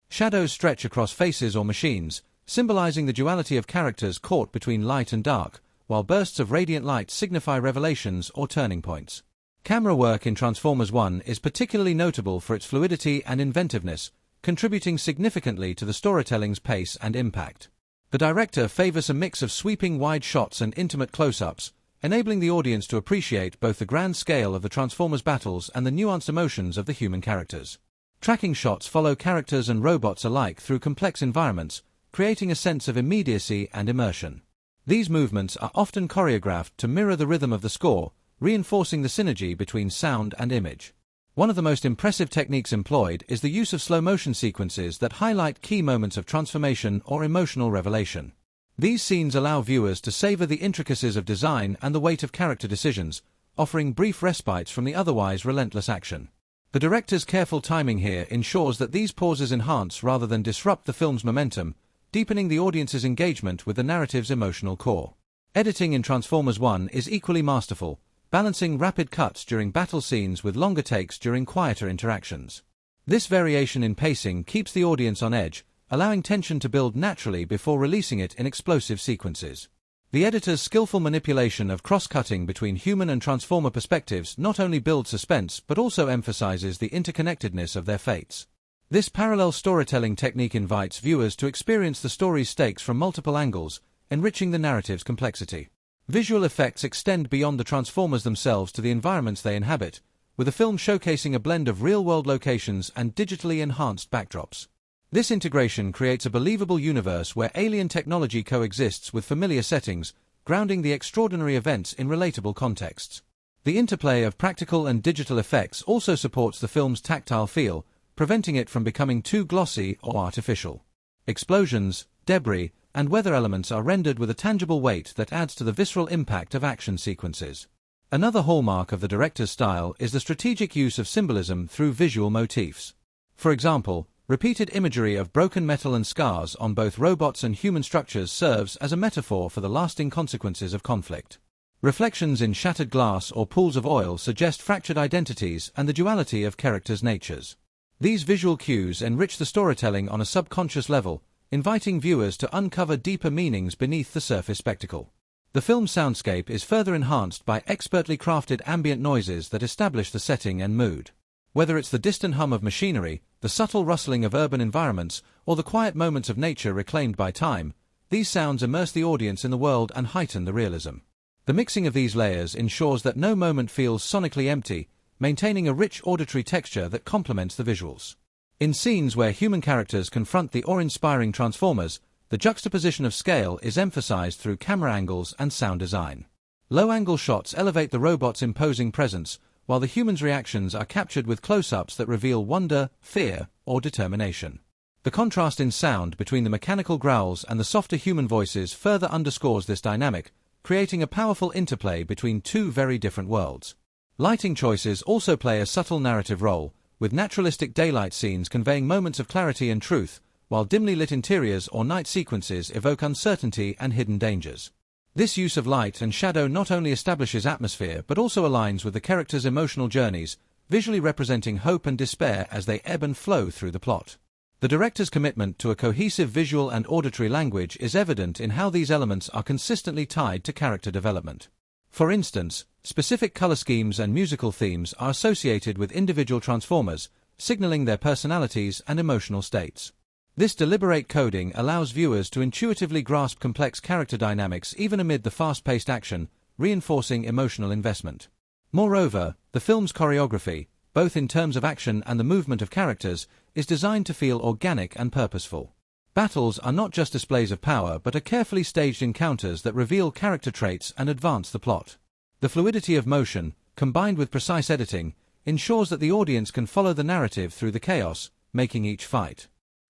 Shadows stretch across faces or machines, symbolizing the duality of characters caught between light and dark, while bursts of radiant light signify revelations or turning points. Camera work in Transformers One is particularly notable for its fluidity and inventiveness, contributing significantly to the storytelling's pace and impact. The director favors a mix of sweeping wide shots and intimate close-ups, enabling the audience to appreciate both the grand scale of the Transformers battles and the nuanced emotions of the human characters. Tracking shots follow characters and robots alike through complex environments, creating a sense of immediacy and immersion. These movements are often choreographed to mirror the rhythm of the score, reinforcing the synergy between sound and image. One of the most impressive techniques employed is the use of slow-motion sequences that highlight key moments of transformation or emotional revelation. These scenes allow viewers to savor the intricacies of design and the weight of character decisions, offering brief respites from the otherwise relentless action. The director's careful timing here ensures that these pauses enhance rather than disrupt the film's momentum, deepening the audience's engagement with the narrative's emotional core. Editing in Transformers One is equally masterful, balancing rapid cuts during battle scenes with longer takes during quieter interactions. This variation in pacing keeps the audience on edge, allowing tension to build naturally before releasing it in explosive sequences. The editor's skillful manipulation of cross-cutting between human and Transformer perspectives not only builds suspense but also emphasizes the interconnectedness of their fates. This parallel storytelling technique invites viewers to experience the story's stakes from multiple angles, enriching the narrative's complexity. Visual effects extend beyond the Transformers themselves to the environments they inhabit, with the film showcasing a blend of real-world locations and digitally enhanced backdrops. This integration creates a believable universe where alien technology coexists with familiar settings, grounding the extraordinary events in relatable contexts. The interplay of practical and digital effects also supports the film's tactile feel, preventing it from becoming too glossy or artificial. Explosions, debris, and weather elements are rendered with a tangible weight that adds to the visceral impact of action sequences. Another hallmark of the director's style is the strategic use of symbolism through visual motifs. For example, repeated imagery of broken metal and scars on both robots and human structures serves as a metaphor for the lasting consequences of conflict. Reflections in shattered glass or pools of oil suggest fractured identities and the duality of characters' natures. These visual cues enrich the storytelling on a subconscious level, inviting viewers to uncover deeper meanings beneath the surface spectacle. The film's soundscape is further enhanced by expertly crafted ambient noises that establish the setting and mood. Whether it's the distant hum of machinery, the subtle rustling of urban environments, or the quiet moments of nature reclaimed by time, these sounds immerse the audience in the world and heighten the realism. The mixing of these layers ensures that no moment feels sonically empty, maintaining a rich auditory texture that complements the visuals. In scenes where human characters confront the awe-inspiring Transformers, the juxtaposition of scale is emphasized through camera angles and sound design. Low-angle shots elevate the robot's imposing presence, while the humans' reactions are captured with close-ups that reveal wonder, fear, or determination. The contrast in sound between the mechanical growls and the softer human voices further underscores this dynamic, creating a powerful interplay between two very different worlds. Lighting choices also play a subtle narrative role, with naturalistic daylight scenes conveying moments of clarity and truth, while dimly lit interiors or night sequences evoke uncertainty and hidden dangers. This use of light and shadow not only establishes atmosphere but also aligns with the characters' emotional journeys, visually representing hope and despair as they ebb and flow through the plot. The director's commitment to a cohesive visual and auditory language is evident in how these elements are consistently tied to character development. For instance, specific color schemes and musical themes are associated with individual Transformers, signaling their personalities and emotional states. This deliberate coding allows viewers to intuitively grasp complex character dynamics even amid the fast-paced action, reinforcing emotional investment. Moreover, the film's choreography, both in terms of action and the movement of characters, is designed to feel organic and purposeful. Battles are not just displays of power but are carefully staged encounters that reveal character traits and advance the plot. The fluidity of motion, combined with precise editing, ensures that the audience can follow the narrative through the chaos, making each fight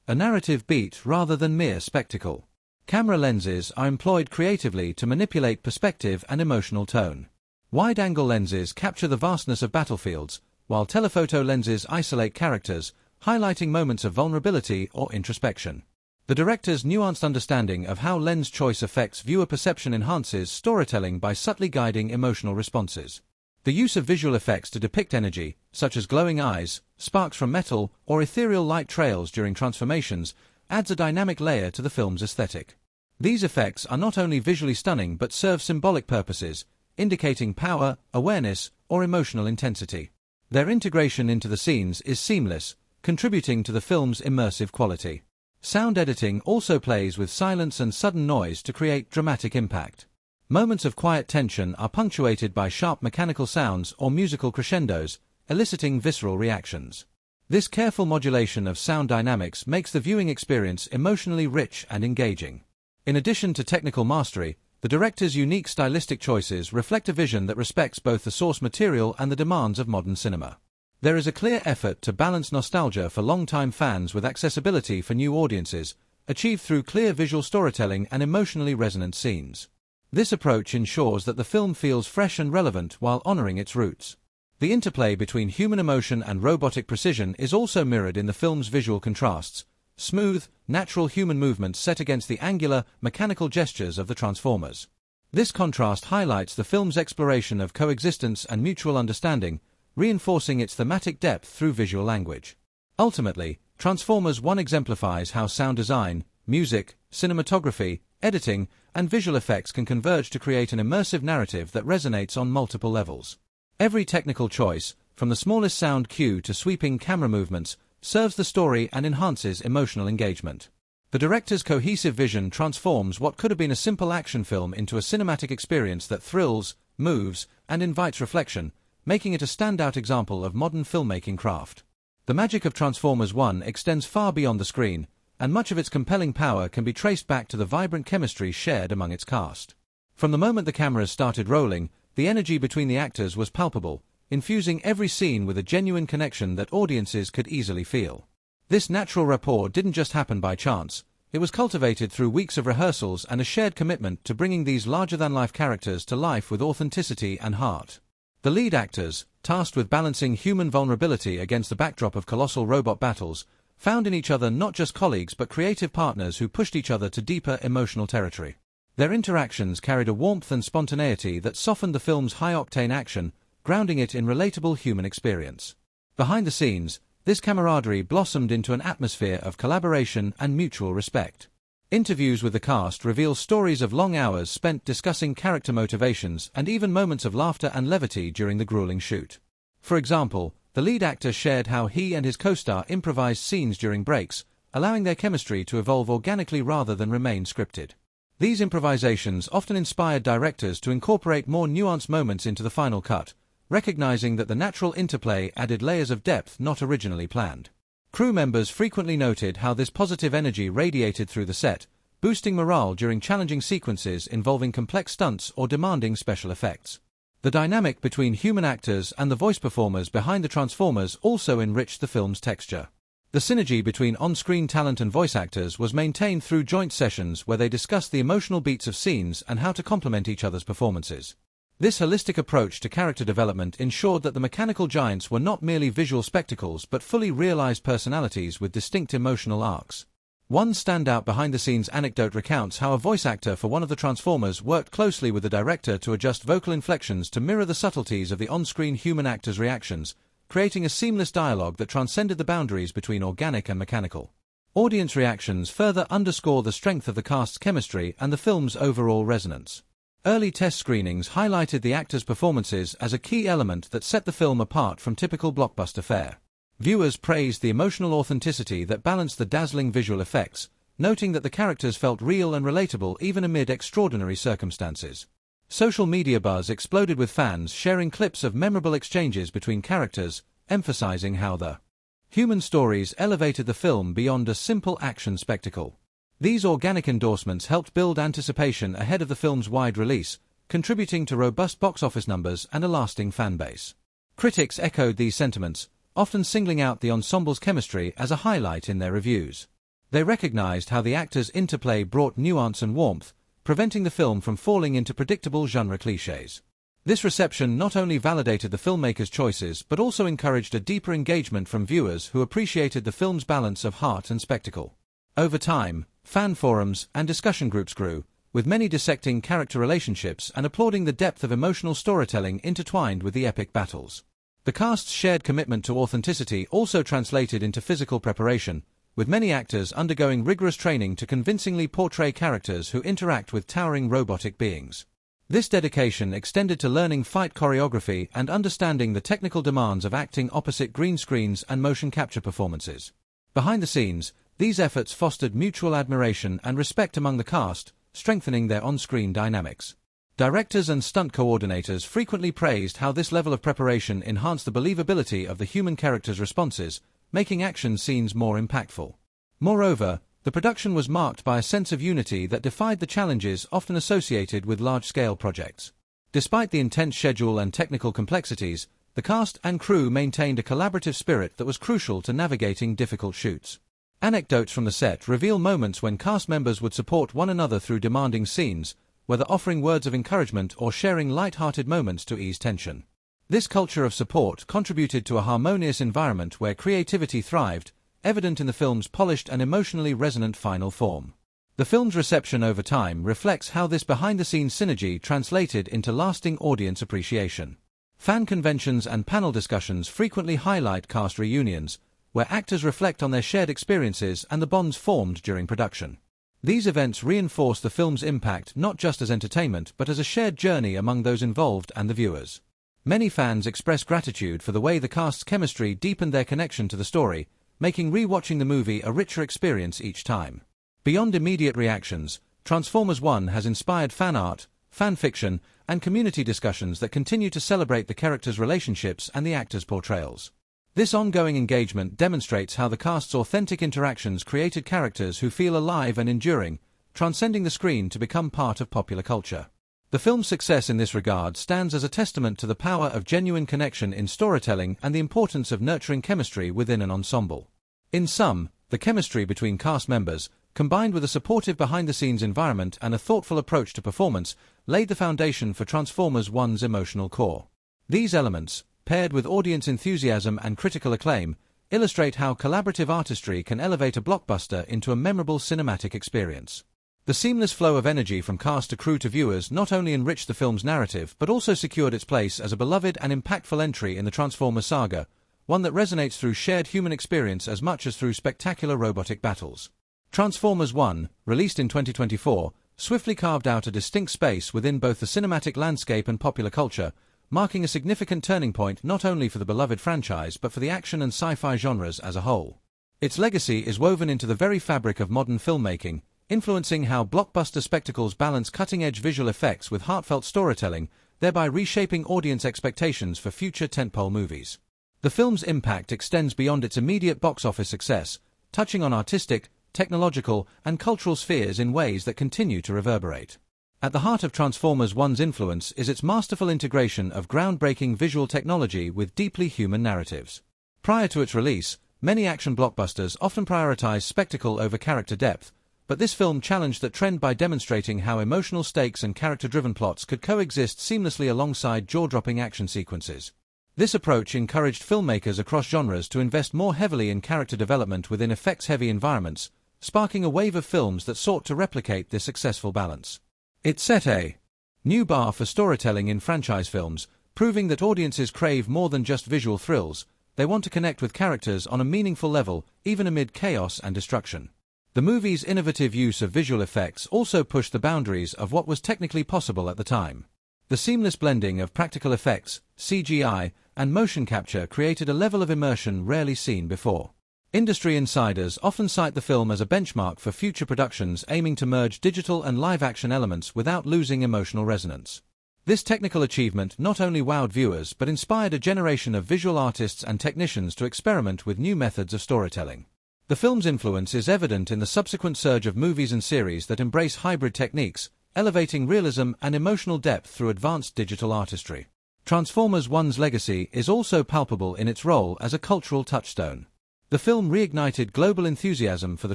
a narrative beat rather than mere spectacle. Camera lenses are employed creatively to manipulate perspective and emotional tone. Wide-angle lenses capture the vastness of battlefields, while telephoto lenses isolate characters, highlighting moments of vulnerability or introspection. The director's nuanced understanding of how lens choice affects viewer perception enhances storytelling by subtly guiding emotional responses. The use of visual effects to depict energy, such as glowing eyes, sparks from metal, or ethereal light trails during transformations, adds a dynamic layer to the film's aesthetic. These effects are not only visually stunning but serve symbolic purposes, indicating power, awareness, or emotional intensity. Their integration into the scenes is seamless, contributing to the film's immersive quality. Sound editing also plays with silence and sudden noise to create dramatic impact. Moments of quiet tension are punctuated by sharp mechanical sounds or musical crescendos, eliciting visceral reactions. This careful modulation of sound dynamics makes the viewing experience emotionally rich and engaging. In addition to technical mastery, the director's unique stylistic choices reflect a vision that respects both the source material and the demands of modern cinema. There is a clear effort to balance nostalgia for longtime fans with accessibility for new audiences, achieved through clear visual storytelling and emotionally resonant scenes. This approach ensures that the film feels fresh and relevant while honoring its roots. The interplay between human emotion and robotic precision is also mirrored in the film's visual contrasts: smooth, natural human movements set against the angular, mechanical gestures of the Transformers. This contrast highlights the film's exploration of coexistence and mutual understanding, reinforcing its thematic depth through visual language. Ultimately, Transformers 1 exemplifies how sound design, music, cinematography, editing, and visual effects can converge to create an immersive narrative that resonates on multiple levels. Every technical choice, from the smallest sound cue to sweeping camera movements, serves the story and enhances emotional engagement. The director's cohesive vision transforms what could have been a simple action film into a cinematic experience that thrills, moves, and invites reflection, making it a standout example of modern filmmaking craft. The magic of Transformers 1 extends far beyond the screen, and much of its compelling power can be traced back to the vibrant chemistry shared among its cast. From the moment the cameras started rolling, the energy between the actors was palpable, infusing every scene with a genuine connection that audiences could easily feel. This natural rapport didn't just happen by chance. It was cultivated through weeks of rehearsals and a shared commitment to bringing these larger-than-life characters to life with authenticity and heart. The lead actors, tasked with balancing human vulnerability against the backdrop of colossal robot battles, found in each other not just colleagues but creative partners who pushed each other to deeper emotional territory. Their interactions carried a warmth and spontaneity that softened the film's high-octane action, grounding it in relatable human experience. Behind the scenes, this camaraderie blossomed into an atmosphere of collaboration and mutual respect. Interviews with the cast reveal stories of long hours spent discussing character motivations and even moments of laughter and levity during the grueling shoot. For example, the lead actor shared how he and his co-star improvised scenes during breaks, allowing their chemistry to evolve organically rather than remain scripted. These improvisations often inspired directors to incorporate more nuanced moments into the final cut, recognizing that the natural interplay added layers of depth not originally planned. Crew members frequently noted how this positive energy radiated through the set, boosting morale during challenging sequences involving complex stunts or demanding special effects. The dynamic between human actors and the voice performers behind the Transformers also enriched the film's texture. The synergy between on-screen talent and voice actors was maintained through joint sessions where they discussed the emotional beats of scenes and how to complement each other's performances. This holistic approach to character development ensured that the mechanical giants were not merely visual spectacles but fully realized personalities with distinct emotional arcs. One standout behind-the-scenes anecdote recounts how a voice actor for one of the Transformers worked closely with the director to adjust vocal inflections to mirror the subtleties of the on-screen human actors' reactions, creating a seamless dialogue that transcended the boundaries between organic and mechanical. Audience reactions further underscore the strength of the cast's chemistry and the film's overall resonance. Early test screenings highlighted the actors' performances as a key element that set the film apart from typical blockbuster fare. Viewers praised the emotional authenticity that balanced the dazzling visual effects, noting that the characters felt real and relatable even amid extraordinary circumstances. Social media buzz exploded with fans sharing clips of memorable exchanges between characters, emphasizing how the human stories elevated the film beyond a simple action spectacle. These organic endorsements helped build anticipation ahead of the film's wide release, contributing to robust box office numbers and a lasting fanbase. Critics echoed these sentiments, often singling out the ensemble's chemistry as a highlight in their reviews. They recognized how the actors' interplay brought nuance and warmth, preventing the film from falling into predictable genre clichés. This reception not only validated the filmmakers' choices but also encouraged a deeper engagement from viewers who appreciated the film's balance of heart and spectacle. Over time, fan forums and discussion groups grew, with many dissecting character relationships and applauding the depth of emotional storytelling intertwined with the epic battles. The cast's shared commitment to authenticity also translated into physical preparation, with many actors undergoing rigorous training to convincingly portray characters who interact with towering robotic beings. This dedication extended to learning fight choreography and understanding the technical demands of acting opposite green screens and motion capture performances. Behind the scenes, these efforts fostered mutual admiration and respect among the cast, strengthening their on-screen dynamics. Directors and stunt coordinators frequently praised how this level of preparation enhanced the believability of the human characters' responses, making action scenes more impactful. Moreover, the production was marked by a sense of unity that defied the challenges often associated with large-scale projects. Despite the intense schedule and technical complexities, the cast and crew maintained a collaborative spirit that was crucial to navigating difficult shoots. Anecdotes from the set reveal moments when cast members would support one another through demanding scenes, whether offering words of encouragement or sharing light-hearted moments to ease tension. This culture of support contributed to a harmonious environment where creativity thrived, evident in the film's polished and emotionally resonant final form. The film's reception over time reflects how this behind-the-scenes synergy translated into lasting audience appreciation. Fan conventions and panel discussions frequently highlight cast reunions, where actors reflect on their shared experiences and the bonds formed during production. These events reinforce the film's impact not just as entertainment but as a shared journey among those involved and the viewers. Many fans express gratitude for the way the cast's chemistry deepened their connection to the story, making re-watching the movie a richer experience each time. Beyond immediate reactions, Transformers One has inspired fan art, fan fiction, and community discussions that continue to celebrate the characters' relationships and the actors' portrayals. This ongoing engagement demonstrates how the cast's authentic interactions created characters who feel alive and enduring, transcending the screen to become part of popular culture. The film's success in this regard stands as a testament to the power of genuine connection in storytelling and the importance of nurturing chemistry within an ensemble. In sum, the chemistry between cast members, combined with a supportive behind-the-scenes environment and a thoughtful approach to performance, laid the foundation for Transformers One's emotional core. These elements, paired with audience enthusiasm and critical acclaim, illustrate how collaborative artistry can elevate a blockbuster into a memorable cinematic experience. The seamless flow of energy from cast to crew to viewers not only enriched the film's narrative but also secured its place as a beloved and impactful entry in the Transformers saga, one that resonates through shared human experience as much as through spectacular robotic battles. Transformers One, released in 2024, swiftly carved out a distinct space within both the cinematic landscape and popular culture, marking a significant turning point not only for the beloved franchise but for the action and sci-fi genres as a whole. Its legacy is woven into the very fabric of modern filmmaking, influencing how blockbuster spectacles balance cutting-edge visual effects with heartfelt storytelling, thereby reshaping audience expectations for future tentpole movies. The film's impact extends beyond its immediate box office success, touching on artistic, technological, and cultural spheres in ways that continue to reverberate. At the heart of Transformers 1's influence is its masterful integration of groundbreaking visual technology with deeply human narratives. Prior to its release, many action blockbusters often prioritized spectacle over character depth, but this film challenged that trend by demonstrating how emotional stakes and character-driven plots could coexist seamlessly alongside jaw-dropping action sequences. This approach encouraged filmmakers across genres to invest more heavily in character development within effects-heavy environments, sparking a wave of films that sought to replicate this successful balance. It set a new bar for storytelling in franchise films, proving that audiences crave more than just visual thrills. They want to connect with characters on a meaningful level, even amid chaos and destruction. The movie's innovative use of visual effects also pushed the boundaries of what was technically possible at the time. The seamless blending of practical effects, CGI, and motion capture created a level of immersion rarely seen before. Industry insiders often cite the film as a benchmark for future productions aiming to merge digital and live-action elements without losing emotional resonance. This technical achievement not only wowed viewers but inspired a generation of visual artists and technicians to experiment with new methods of storytelling. The film's influence is evident in the subsequent surge of movies and series that embrace hybrid techniques, elevating realism and emotional depth through advanced digital artistry. Transformers 1's legacy is also palpable in its role as a cultural touchstone. The film reignited global enthusiasm for the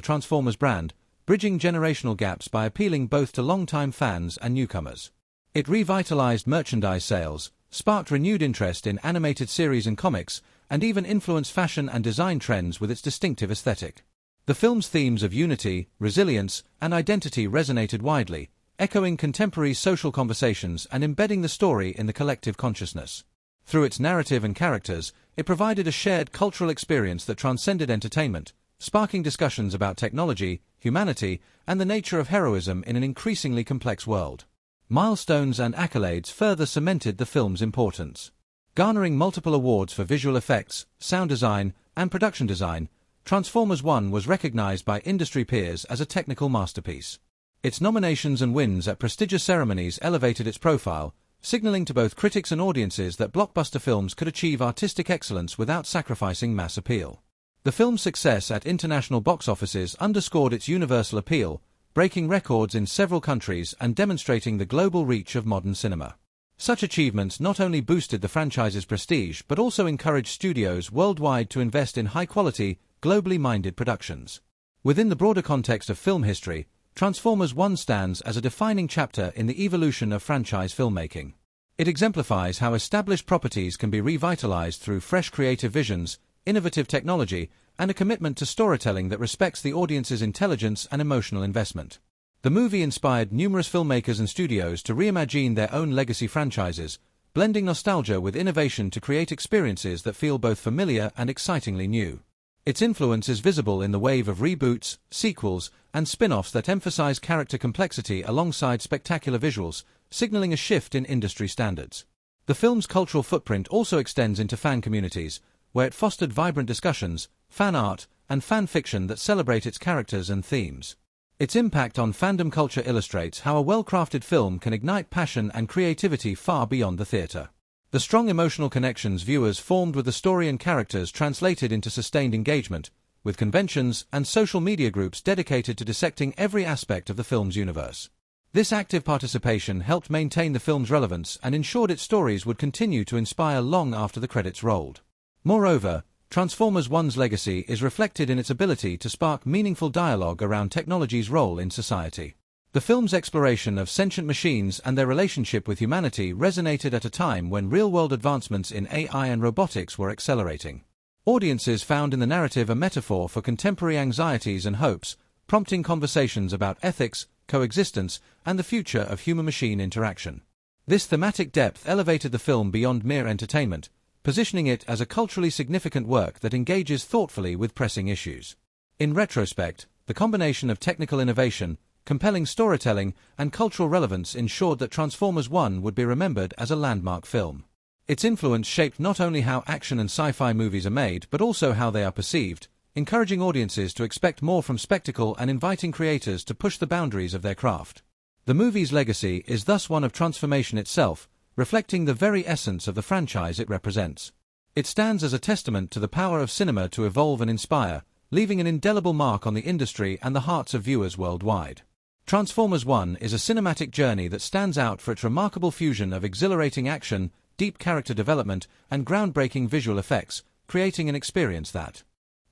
Transformers brand, bridging generational gaps by appealing both to longtime fans and newcomers. It revitalized merchandise sales, sparked renewed interest in animated series and comics, and even influenced fashion and design trends with its distinctive aesthetic. The film's themes of unity, resilience, and identity resonated widely, echoing contemporary social conversations and embedding the story in the collective consciousness. Through its narrative and characters, it provided a shared cultural experience that transcended entertainment, sparking discussions about technology, humanity, and the nature of heroism in an increasingly complex world. Milestones and accolades further cemented the film's importance. Garnering multiple awards for visual effects, sound design, and production design, Transformers 1 was recognized by industry peers as a technical masterpiece. Its nominations and wins at prestigious ceremonies elevated its profile, signaling to both critics and audiences that blockbuster films could achieve artistic excellence without sacrificing mass appeal. The film's success at international box offices underscored its universal appeal, breaking records in several countries and demonstrating the global reach of modern cinema. Such achievements not only boosted the franchise's prestige but also encouraged studios worldwide to invest in high-quality, globally minded productions. Within the broader context of film history, Transformers 1 stands as a defining chapter in the evolution of franchise filmmaking. It exemplifies how established properties can be revitalized through fresh creative visions, innovative technology, and a commitment to storytelling that respects the audience's intelligence and emotional investment. The movie inspired numerous filmmakers and studios to reimagine their own legacy franchises, blending nostalgia with innovation to create experiences that feel both familiar and excitingly new. Its influence is visible in the wave of reboots, sequels, and spin-offs that emphasize character complexity alongside spectacular visuals, signaling a shift in industry standards. The film's cultural footprint also extends into fan communities, where it fostered vibrant discussions, fan art, and fan fiction that celebrate its characters and themes. Its impact on fandom culture illustrates how a well-crafted film can ignite passion and creativity far beyond the theater. The strong emotional connections viewers formed with the story and characters translated into sustained engagement, with conventions and social media groups dedicated to dissecting every aspect of the film's universe. This active participation helped maintain the film's relevance and ensured its stories would continue to inspire long after the credits rolled. Moreover, Transformers 1's legacy is reflected in its ability to spark meaningful dialogue around technology's role in society. The film's exploration of sentient machines and their relationship with humanity resonated at a time when real-world advancements in AI and robotics were accelerating. Audiences found in the narrative a metaphor for contemporary anxieties and hopes, prompting conversations about ethics, coexistence, and the future of human-machine interaction. This thematic depth elevated the film beyond mere entertainment, positioning it as a culturally significant work that engages thoughtfully with pressing issues. In retrospect, the combination of technical innovation, compelling storytelling, and cultural relevance ensured that Transformers 1 would be remembered as a landmark film. Its influence shaped not only how action and sci-fi movies are made, but also how they are perceived, encouraging audiences to expect more from spectacle and inviting creators to push the boundaries of their craft. The movie's legacy is thus one of transformation itself, reflecting the very essence of the franchise it represents. It stands as a testament to the power of cinema to evolve and inspire, leaving an indelible mark on the industry and the hearts of viewers worldwide. Transformers One is a cinematic journey that stands out for its remarkable fusion of exhilarating action, deep character development, and groundbreaking visual effects, creating an experience that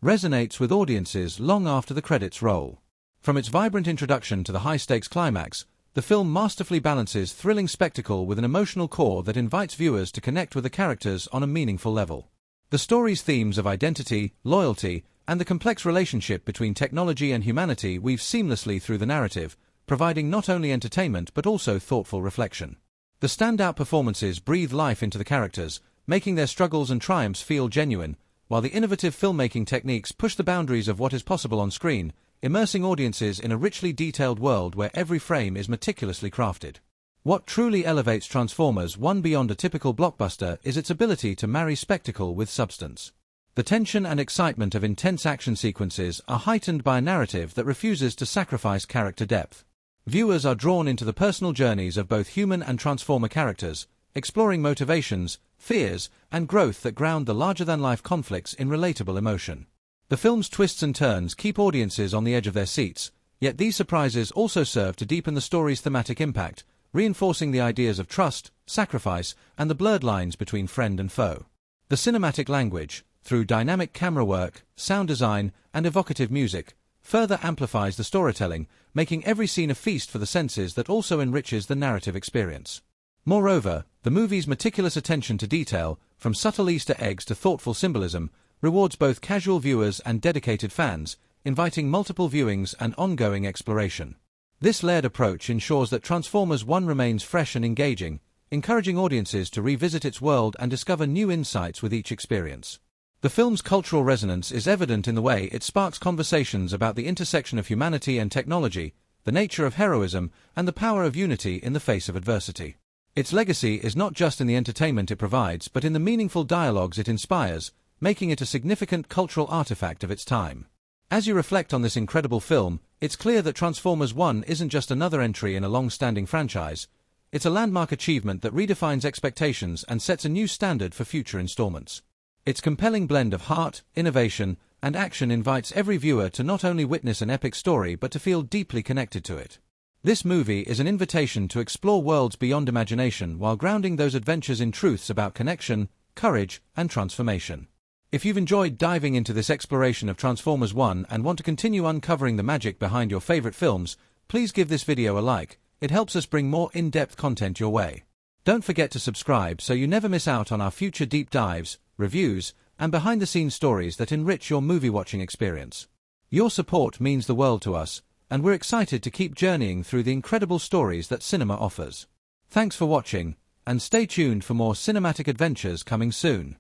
resonates with audiences long after the credits roll. From its vibrant introduction to the high-stakes climax, the film masterfully balances thrilling spectacle with an emotional core that invites viewers to connect with the characters on a meaningful level. The story's themes of identity, loyalty, and the complex relationship between technology and humanity weave seamlessly through the narrative, providing not only entertainment but also thoughtful reflection. The standout performances breathe life into the characters, making their struggles and triumphs feel genuine, while the innovative filmmaking techniques push the boundaries of what is possible on screen, immersing audiences in a richly detailed world where every frame is meticulously crafted. What truly elevates Transformers One beyond a typical blockbuster is its ability to marry spectacle with substance. The tension and excitement of intense action sequences are heightened by a narrative that refuses to sacrifice character depth. Viewers are drawn into the personal journeys of both human and Transformer characters, exploring motivations, fears, and growth that ground the larger-than-life conflicts in relatable emotion. The film's twists and turns keep audiences on the edge of their seats, yet these surprises also serve to deepen the story's thematic impact, reinforcing the ideas of trust, sacrifice, and the blurred lines between friend and foe. The cinematic language, through dynamic camera work, sound design, and evocative music, further amplifies the storytelling, making every scene a feast for the senses that also enriches the narrative experience. Moreover, the movie's meticulous attention to detail, from subtle Easter eggs to thoughtful symbolism, rewards both casual viewers and dedicated fans, inviting multiple viewings and ongoing exploration. This layered approach ensures that Transformers One remains fresh and engaging, encouraging audiences to revisit its world and discover new insights with each experience. The film's cultural resonance is evident in the way it sparks conversations about the intersection of humanity and technology, the nature of heroism, and the power of unity in the face of adversity. Its legacy is not just in the entertainment it provides, but in the meaningful dialogues it inspires, making it a significant cultural artifact of its time. As you reflect on this incredible film, it's clear that Transformers One isn't just another entry in a long-standing franchise. It's a landmark achievement that redefines expectations and sets a new standard for future installments. Its compelling blend of heart, innovation, and action invites every viewer to not only witness an epic story but to feel deeply connected to it. This movie is an invitation to explore worlds beyond imagination while grounding those adventures in truths about connection, courage, and transformation. If you've enjoyed diving into this exploration of Transformers One and want to continue uncovering the magic behind your favorite films, please give this video a like. It helps us bring more in-depth content your way. Don't forget to subscribe so you never miss out on our future deep dives, reviews, and behind-the-scenes stories that enrich your movie-watching experience. Your support means the world to us, and we're excited to keep journeying through the incredible stories that cinema offers. Thanks for watching, and stay tuned for more cinematic adventures coming soon.